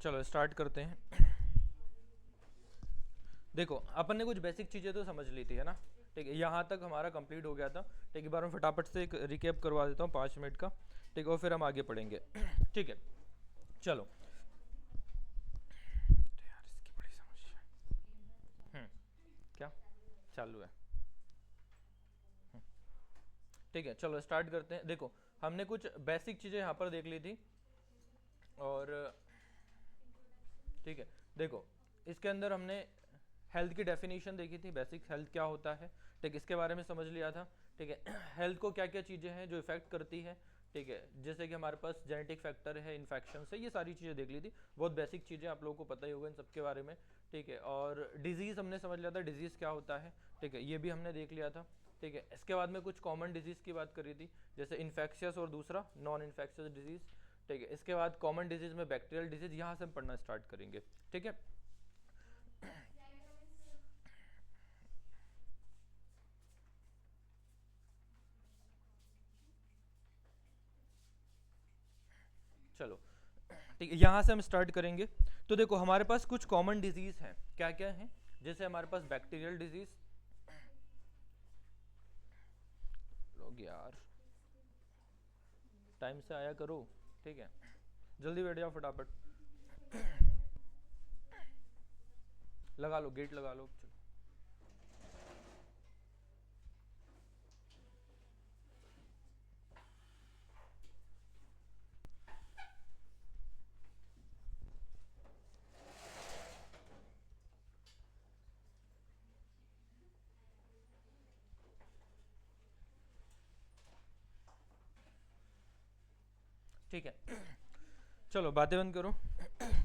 चलो स्टार्ट करते हैं। देखो अपन ने कुछ बेसिक चीज़ें तो समझ ली थी, है ना। ठीक है, यहाँ तक हमारा कंप्लीट हो गया था। ठीक है, एक बार मैं फटाफट से एक रिकैप करवा देता हूँ 5 मिनट का। ठीक है, और फिर हम आगे पढ़ेंगे। ठीक है, चलो। यार इसकी बड़ी समस्या है। क्या चालू है? ठीक है, चलो स्टार्ट करते हैं। देखो हमने कुछ बेसिक चीज़ें यहाँ पर देख ली थी। और ठीक है, देखो इसके अंदर हमने हेल्थ की डेफिनेशन देखी थी, बेसिक हेल्थ क्या होता है। ठीक है, इसके बारे में समझ लिया था। ठीक है, हेल्थ को क्या क्या चीज़ें हैं जो इफेक्ट करती है। ठीक है, जैसे कि हमारे पास जेनेटिक फैक्टर है, इन्फेक्शन है, ये सारी चीज़ें देख ली थी। बहुत बेसिक चीज़ें, आप लोगों को पता ही होगा इन सब के बारे में। ठीक है, और डिजीज़ हमने समझ लिया था, डिजीज़ क्या होता है। ठीक है, ये भी हमने देख लिया था। ठीक है, इसके बाद में कुछ कॉमन डिजीज़ की बात करी थी, जैसे इन्फेक्शियस और दूसरा नॉन इन्फेक्शियस डिजीज़। ठीक है, इसके बाद कॉमन डिजीज़ में बैक्टीरियल डिजीज़, यहाँ से हम पढ़ना स्टार्ट करेंगे। ठीक है, चलो। ठीक है, यहाँ से हम स्टार्ट करेंगे। तो देखो हमारे पास कुछ कॉमन डिजीज़ हैं, क्या क्या हैं। जैसे हमारे पास बैक्टीरियल डिजीज़। लोग यार टाइम से आया करो। ठीक है, जल्दी बैठ जाओ फटाफट। लगा लो, गेट लगा लो, चलो। ठीक है, चलो बातें बंद करो।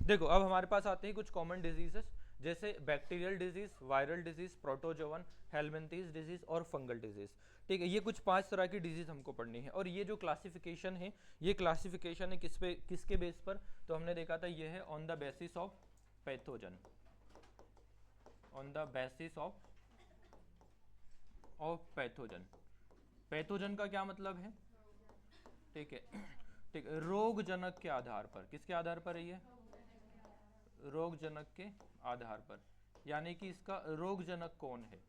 देखो अब हमारे पास आते हैं कुछ कॉमन डिजीजेस, जैसे bacterial disease, viral disease, protozoan, helminths disease और फंगल डिजीज। ठीक है, ये कुछ 5 तरह की डिजीज हमको पढ़नी है। और ये जो क्लासिफिकेशन है, ये क्लासिफिकेशन है किस पे, किसके बेस पर? तो हमने देखा था ये है on the basis of pathogen. On the basis of pathogen. Pathogen का क्या मतलब है? ठीक है, ठीक है, रोग जनक के आधार पर। किसके आधार पर है ये? रोग जनक के आधार पर, यानी कि इसका रोग जनक कौन है,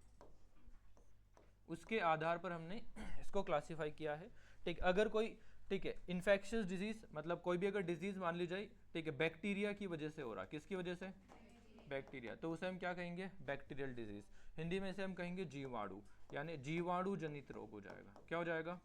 उसके आधार पर हमने इसको क्लासिफाई किया है। ठीक, अगर कोई, ठीक है, इन्फेक्शियस डिजीज, मतलब कोई भी अगर डिजीज मान ली जाए, ठीक है, बैक्टीरिया की वजह से हो रहा, किसकी वजह से? बैक्टीरिया, तो उसे हम क्या कहेंगे? Bacterial disease. हिंदी में इसे हम कहेंगे जीवाणु, यानी जीवाणु जनित रोग हो जाएगा। क्या हो जाएगा?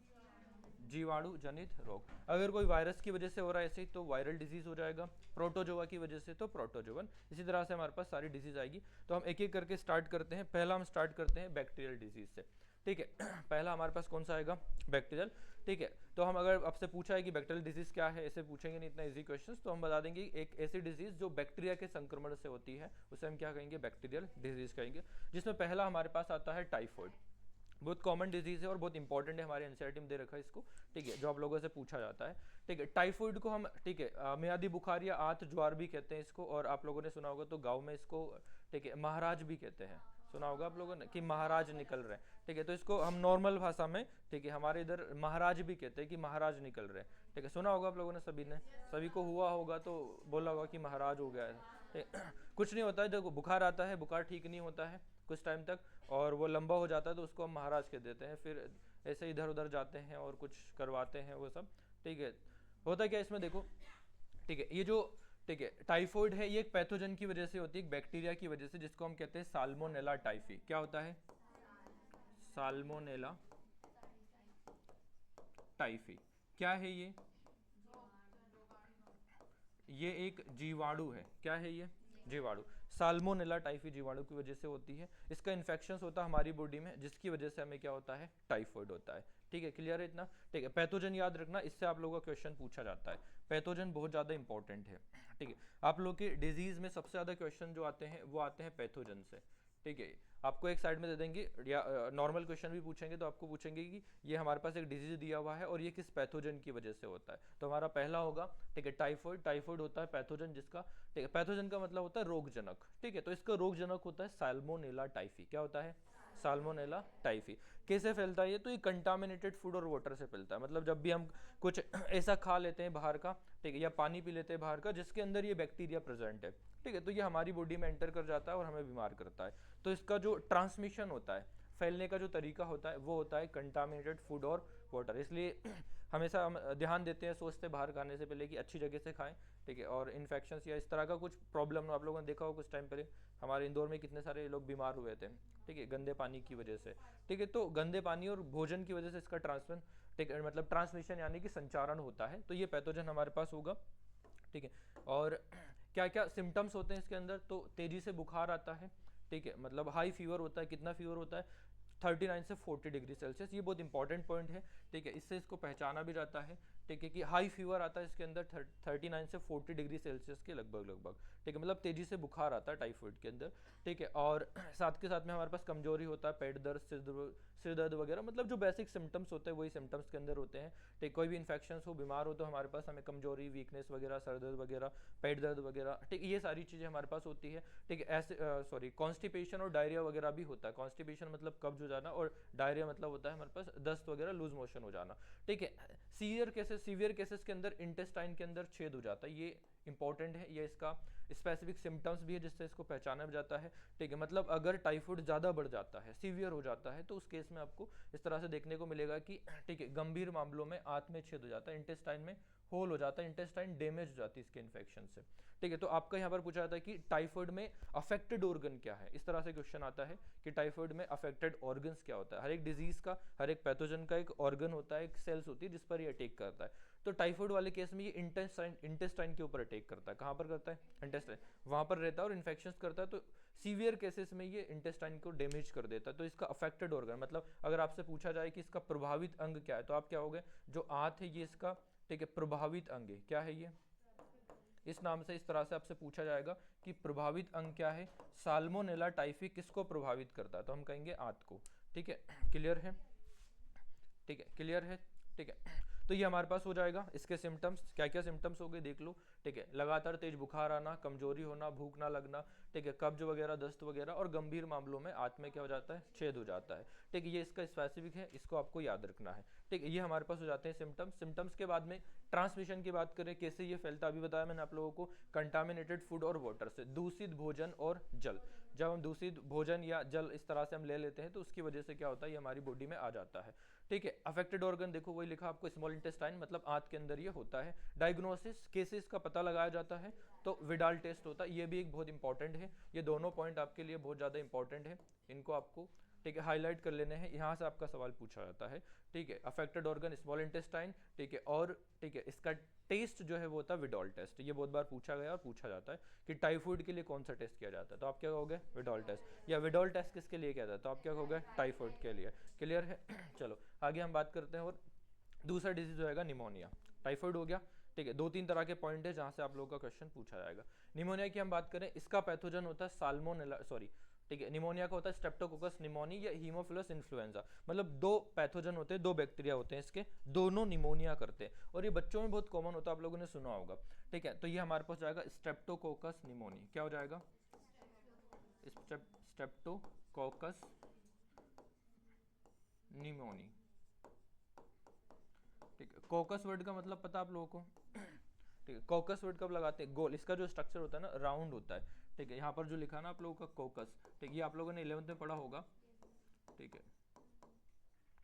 जीवाणु जनित रोग। अगर कोई वायरस की वजह से हो रहा है ऐसे ही, तो वायरल डिजीज हो जाएगा। प्रोटोजोआ की वजह से तो प्रोटोजोवन। इसी तरह से हमारे पास सारी डिजीज आएगी। तो हम एक एक करके स्टार्ट करते हैं। पहला हम स्टार्ट करते हैं बैक्टीरियल डिजीज से। ठीक है, पहला हमारे पास कौन सा आएगा? बैक्टीरियल। ठीक है, तो हम अगर आपसे पूछा है कि बैक्टीरियल डिजीज क्या है, ऐसे पूछेंगे नहीं, इतना इजी क्वेश्चन, तो हम बता देंगे एक ऐसी डिजीज जो बैक्टीरिया के संक्रमण से होती है, उसे हम क्या कहेंगे? बैक्टीरियल डिजीज कहेंगे। जिसमें पहला हमारे पास आता है टाइफॉइड। बहुत कॉमन डिजीज है और बहुत इंपॉर्टेंट है, हमारे एनसीईआरटी में दे रखा है इसको। ठीक है, जो आप लोगों से पूछा जाता है। ठीक है, टाइफॉइड को हम, ठीक है, मियादी बुखार या आंत ज्वार भी कहते हैं इसको। और आप लोगों ने सुना होगा तो गाँव में इसको, ठीक है, महाराज भी कहते हैं। सुना होगा आप लोगों ने कि महाराज निकल रहे हैं। ठीक है, तो इसको हम नॉर्मल भाषा में, ठीक है, हमारे इधर महाराज भी कहते हैं कि महाराज निकल रहे हैं। ठीक है, सुना होगा आप लोगों ने, सभी ने, सभी को हुआ होगा तो बोला होगा कि महाराज हो गया है। ठीक है, कुछ नहीं होता है, जब बुखार आता है, बुखार ठीक नहीं होता है कुछ टाइम तक, और वो लंबा हो जाता है, तो उसको हम महाराज कह देते हैं। फिर ऐसे इधर उधर जाते हैं और कुछ करवाते हैं वो सब। ठीक है, होता क्या इसमें देखो। ठीक है, ये जो, ठीक है, टाइफॉइड है, ये एक पैथोजन की वजह से होती है, एक बैक्टीरिया की वजह से, जिसको हम कहते हैं साल्मोनेला टाइफी। क्या होता है? Salmonella typhi. क्या है ये एक जीवाणु है। क्या है ये? जीवाणु। साल्मोनेला टाइफी जीवाणु की वजह से होती है। इसका इन्फेक्शन होता है हमारी बॉडी में, जिसकी वजह से हमें क्या होता है? टाइफॉइड होता है। ठीक है, क्लियर है इतना? ठीक है, पैथोजन याद रखना, इससे आप लोगों का क्वेश्चन पूछा जाता है। पैथोजन बहुत ज़्यादा इंपॉर्टेंट है। ठीक है, आप लोग के डिजीज में सबसे ज़्यादा क्वेश्चन जो आते हैं वो आते हैं पैथोजन से। ठीक है, आपको एक साइड में दे देंगे, या नॉर्मल क्वेश्चन भी पूछेंगे तो आपको पूछेंगे कि ये हमारे पास एक डिजीज दिया हुआ है और ये किस पैथोजन की वजह से होता है। तो हमारा पहला होगा, ठीक है, टाइफॉइड। टाइफॉइड होता है पैथोजन जिसका, ठीक है, पैथोजन का मतलब होता है रोगजनक। ठीक है, तो इसका रोगजनक होता है साल्मोनेला टाइफी। क्या होता है? Salmonella typhi. कैसे फैलता है ये? तो ये कंटामिनेटेड फूड और वाटर से फैलता है। मतलब जब भी हम कुछ ऐसा खा लेते हैं बाहर का, ठीक है, या पानी पी लेते हैं बाहर का जिसके अंदर ये बैक्टीरिया प्रेजेंट है, ठीक है, तो ये हमारी बॉडी में एंटर कर जाता है और हमें बीमार करता है। तो इसका जो ट्रांसमिशन होता है, फैलने का जो तरीका होता है, वो होता है कंटामिनेटेड फूड और वाटर। इसलिए हमेशा हम ध्यान देते हैं, सोचते हैं बाहर खाने से पहले कि अच्छी जगह से खाएं, ठीक है, और इन्फेक्शंस या इस तरह का कुछ प्रॉब्लम हो। आप लोगों ने देखा हो कुछ टाइम पहले हमारे इंदौर में कितने सारे लोग बीमार हुए थे, ठीक है, गंदे पानी की वजह से, ठीक है। तो गंदे पानी और भोजन की वजह से इसका ट्रांसमिशन, ठीक है, मतलब ट्रांसमिशन यानी कि संचारण होता है। तो ये पैथोजन हमारे पास होगा, ठीक है। और क्या क्या सिम्टम्स होते हैं इसके अंदर? तो तेजी से बुखार आता है, ठीक है, मतलब हाई फीवर होता है। कितना फीवर होता है? 39 से 40 डिग्री सेल्सियस। ये बहुत इंपॉर्टेंट पॉइंट है, ठीक है, इससे इसको पहचाना भी जाता है, ठीक है, कि हाई फीवर आता है इसके अंदर 39 से 40 डिग्री सेल्सियस के लगभग, ठीक है, मतलब तेजी से बुखार आता है टाइफाइड के अंदर, ठीक है। और साथ के साथ में हमारे पास कमजोरी होता है, पेट दर्द, सिर दर्द वगैरह, मतलब जो बेसिक सिम्टम्स होते हैं वही सिम्टम्स के अंदर होते हैं, ठीक। कोई भी इन्फेक्शन हो, बीमार हो, तो हमारे पास हमें कमजोरी, वीकनेस वगैरह, सर दर्द वगैरह, पेट दर्द वगैरह, ठीक, ये सारी चीज़ें हमारे पास होती है, ठीक है। ऐसे सॉरी, कॉन्स्टिपेशन और डायरिया वगैरह भी होता है। कॉन्स्टिपेशन मतलब कब्ज हो जाना, और डायरिया मतलब होता है हमारे पास दस्त वगैरह, लूज मोशन हो जाना, ठीक है। सीवियर केसेस के अंदर इंटेस्टाइन के अंदर छेद हो जाता है। ये इंपॉर्टेंट है, ये इसका स्पेसिफिक सिम्टम्स भी है जिससे इसको पहचाना जाता है, ठीक है। मतलब अगर टाइफाइड ज़्यादा बढ़ जाता है, सीवियर हो जाता है, तो उस केस में आपको इस तरह से देखने को मिलेगा कि, ठीक है, गंभीर मामलों में आंत में छेद हो जाता है, इंटेस्टाइन में होल हो जाता है, इंटेस्टाइन डैमेज हो जाती है इसके इन्फेक्शन से, ठीक है। तो आपका यहाँ पर पूछा जाता है कि टाइफाइड में अफेक्टेड ऑर्गन क्या है। इस तरह से क्वेश्चन आता है कि टाइफाइड में अफेक्टेड ऑर्गन्स क्या होता है। हर एक डिजीज का, हर एक पैथोजन का एक ऑर्गन होता है, एक सेल्स होती है जिस पर ये अटैक करता है। तो टाइफाइड वाले केस में ये इंटेस्टाइन के ऊपर अटैक करता है। कहाँ पर करता है? इंटेस्टाइन, वहाँ पर रहता है और इन्फेक्शन करता है। तो सीवियर केसेस में ये इंटेस्टाइन को डैमेज कर देता है। तो इसका अफेक्टेड ऑर्गन, मतलब अगर आपसे पूछा जाए कि इसका प्रभावित अंग क्या है, तो आप क्या होगे? जो आंत है ये इसका, ठीक है, प्रभावित अंग है। क्या है ये? इस नाम से, इस तरह से आपसे पूछा जाएगा कि प्रभावित अंग क्या है। साल्मोनेला टाइफी किसको प्रभावित करता है? तो हम कहेंगे आंत को, ठीक है। क्लियर है? ठीक है, क्लियर है, ठीक है। तो ये हमारे पास हो जाएगा। इसके सिम्टम्स क्या क्या सिम्टम्स हो गए देख लो, ठीक है। लगातार तेज बुखार आना, कमजोरी होना, भूख ना लगना, ठीक है, कब्ज वगैरह, दस्त वगैरह, और गंभीर मामलों में आंत में क्या हो जाता है? छेद हो जाता है, ठीक है। ये इसका स्पेसिफिक है, इसको आपको याद रखना है, ठीक है। ये हमारे पास हो जाते हैं सिम्टम्स। सिम्टम्स के बाद में ट्रांसमिशन की बात करें, कैसे ये फैलता, अभी बताया मैंने आप लोगों को, कंटामिनेटेड फूड और वाटर से, दूषित भोजन और जल। जब हम दूषित भोजन या जल इस तरह से हम ले लेते हैं तो उसकी वजह से क्या होता है? ये हमारी बॉडी में आ जाता है, ठीक है। अफेक्टेड ऑर्गन देखो, वही लिखा आपको, स्मॉल इंटेस्टाइन, मतलब आंत के अंदर ये होता है। डायग्नोसिस, केसेस का पता लगाया जाता है, तो विडाल टेस्ट होता है। ये भी एक बहुत इंपॉर्टेंट है। ये दोनों पॉइंट आपके लिए बहुत ज़्यादा इंपॉर्टेंट है, इनको आपको, ठीक है, हाईलाइट कर लेने हैं। यहाँ से आपका सवाल पूछा जाता है, ठीक है। अफेक्टेड ऑर्गन स्मॉल इंटेस्टाइन, ठीक है, और ठीक है, इसका टेस्ट जो है वो होता है विडॉल टेस्ट। ये बहुत बार पूछा गया और पूछा जाता है कि टाइफाइड के लिए कौन सा टेस्ट किया जाता है, तो आप क्या कहोगे? विडॉल टेस्ट। या विडॉल टेस्ट किसके लिए किया जाता है, तो आप क्या कहोगे? टाइफाइड के लिए। क्लियर है? चलो आगे हम बात करते हैं। और दूसरा डिजीज होगा निमोनिया। टाइफाइड हो गया, ठीक है। दो तीन तरह के पॉइंट है जहाँ से आप लोगों का क्वेश्चन पूछा जाएगा। निमोनिया की हम बात करें, इसका पैथोजन होता है साल्मोनेला, सॉरी, ठीक है, निमोनिया का होता है स्ट्रेप्टोकोकस निमोनी या हीमोफिलस इन्फ्लुएंजा। मतलब दो पैथोजन होते हैं, दो बैक्टीरिया होते हैं इसके, दोनों निमोनिया करते हैं, और ये बच्चों में बहुत कॉमन होता है, आप लोगों ने सुना होगा, ठीक है। तो ये हमारे पास जाएगा स्ट्रेप्टोकोकस निमोनी। क्या हो जाएगा? स्ट्रेप्टोकोकस निमोनी, ठीक है। कोकस वर्ड का मतलब पता आप लोगों को? ठीक है, कोकस वर्ड कब लगाते हैं? गोल। इसका जो स्ट्रक्चर होता है ना, राउंड होता है, ठीक है। यहाँ पर जो लिखा ना आप लोगों का कोकस, ठीक है, ये आप लोगों ने 11th में पढ़ा होगा, ठीक है।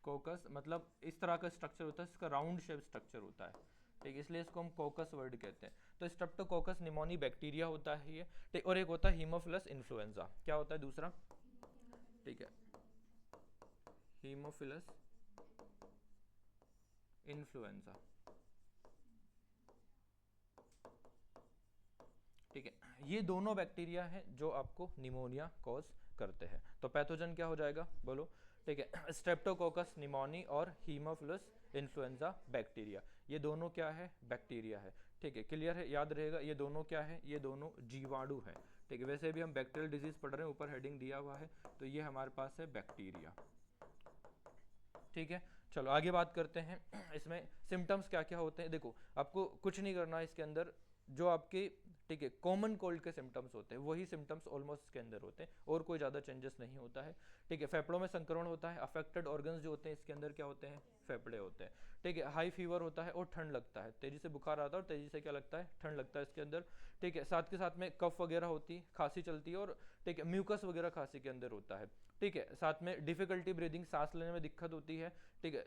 कोकस मतलब इस तरह का स्ट्रक्चर होता है, इसका राउंड शेप स्ट्रक्चर होता है, ठीक है, इसलिए इसको हम कोकस वर्ड कहते हैं। तो स्ट्रेप्टोकोकस निमोनी बैक्टीरिया होता है ये, ठीक। और एक होता है हीमोफिलस इन्फ्लुएंजा। क्या होता है दूसरा? ठीक है, हीमोफिलस इन्फ्लुएंजा, ठीक है। ये दोनों बैक्टीरिया हैं जो आपको निमोनिया कॉज करते हैं। तो पैथोजन क्या हो जाएगा बोलो? ठीक है, स्ट्रेप्टोकोकस निमोनी और हीमोफिलस इन्फ्लुएंजा बैक्टीरिया, ये दोनों क्या है? बैक्टीरिया है, ठीक है। क्लियर है? याद रहेगा, ये दोनों क्या है? ये दोनों जीवाणु है, ठीक है। वैसे भी हम बैक्टीरियल डिजीज पढ़ रहे हैं, ऊपर हेडिंग दिया हुआ है, तो ये हमारे पास है बैक्टीरिया, ठीक है। चलो आगे बात करते हैं। इसमें सिम्टम्स क्या क्या होते हैं। देखो, आपको कुछ नहीं करना है इसके अंदर, जो आपके ठीक है, कॉमन कोल्ड के सिम्टम्स होते हैं, वही सिम्टम्स ऑलमोस्ट इसके अंदर होते हैं और कोई ज़्यादा चेंजेस नहीं होता है। ठीक है, फेफड़ों में संक्रमण होता है, अफेक्टेड ऑर्गन्स जो होते हैं इसके अंदर क्या होते हैं, फेफड़े होते हैं। ठीक है, हाई फीवर होता है और ठंड लगता है, तेजी से बुखार आता है और तेजी से क्या लगता है, ठंड लगता है इसके अंदर। ठीक है, साथ के साथ में कफ वगैरह होती है, खांसी चलती है और ठीक है म्यूकस वगैरह खांसी के अंदर होता है। ठीक है, साथ में डिफिकल्टी ब्रीदिंग, सांस लेने में दिक्कत होती है। ठीक है,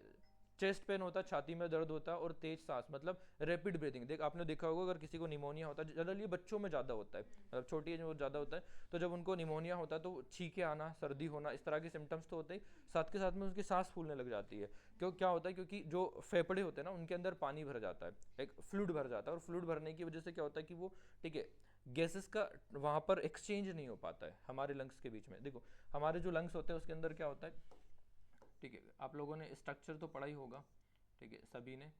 चेस्ट पेन होता है, छाती में दर्द होता है और तेज सांस मतलब रैपिड ब्रीदिंग। देख आपने देखा होगा अगर किसी को निमोनिया होता है, जनरली बच्चों में ज़्यादा होता है, मतलब छोटी एज में ज़्यादा होता है, तो जब उनको निमोनिया होता है तो छींके आना, सर्दी होना, इस तरह के सिम्टम्स तो होते ही, साथ के साथ में उसकी सांस फूलने लग जाती है। क्यों, क्या होता है, क्योंकि जो फेफड़े होते हैं ना उनके अंदर पानी भर जाता है, एक फ्लूइड भर जाता है और फ्लूइड भरने की वजह से क्या होता है कि वो ठीक है गैसेस का वहाँ पर एक्सचेंज नहीं हो पाता है हमारे लंग्स के बीच में। देखो हमारे जो लंग्स होते हैं उसके अंदर क्या होता है, ठीक है आप लोगों ने स्ट्रक्चर तो पढ़ा ही होगा, ठीक है सभी ने।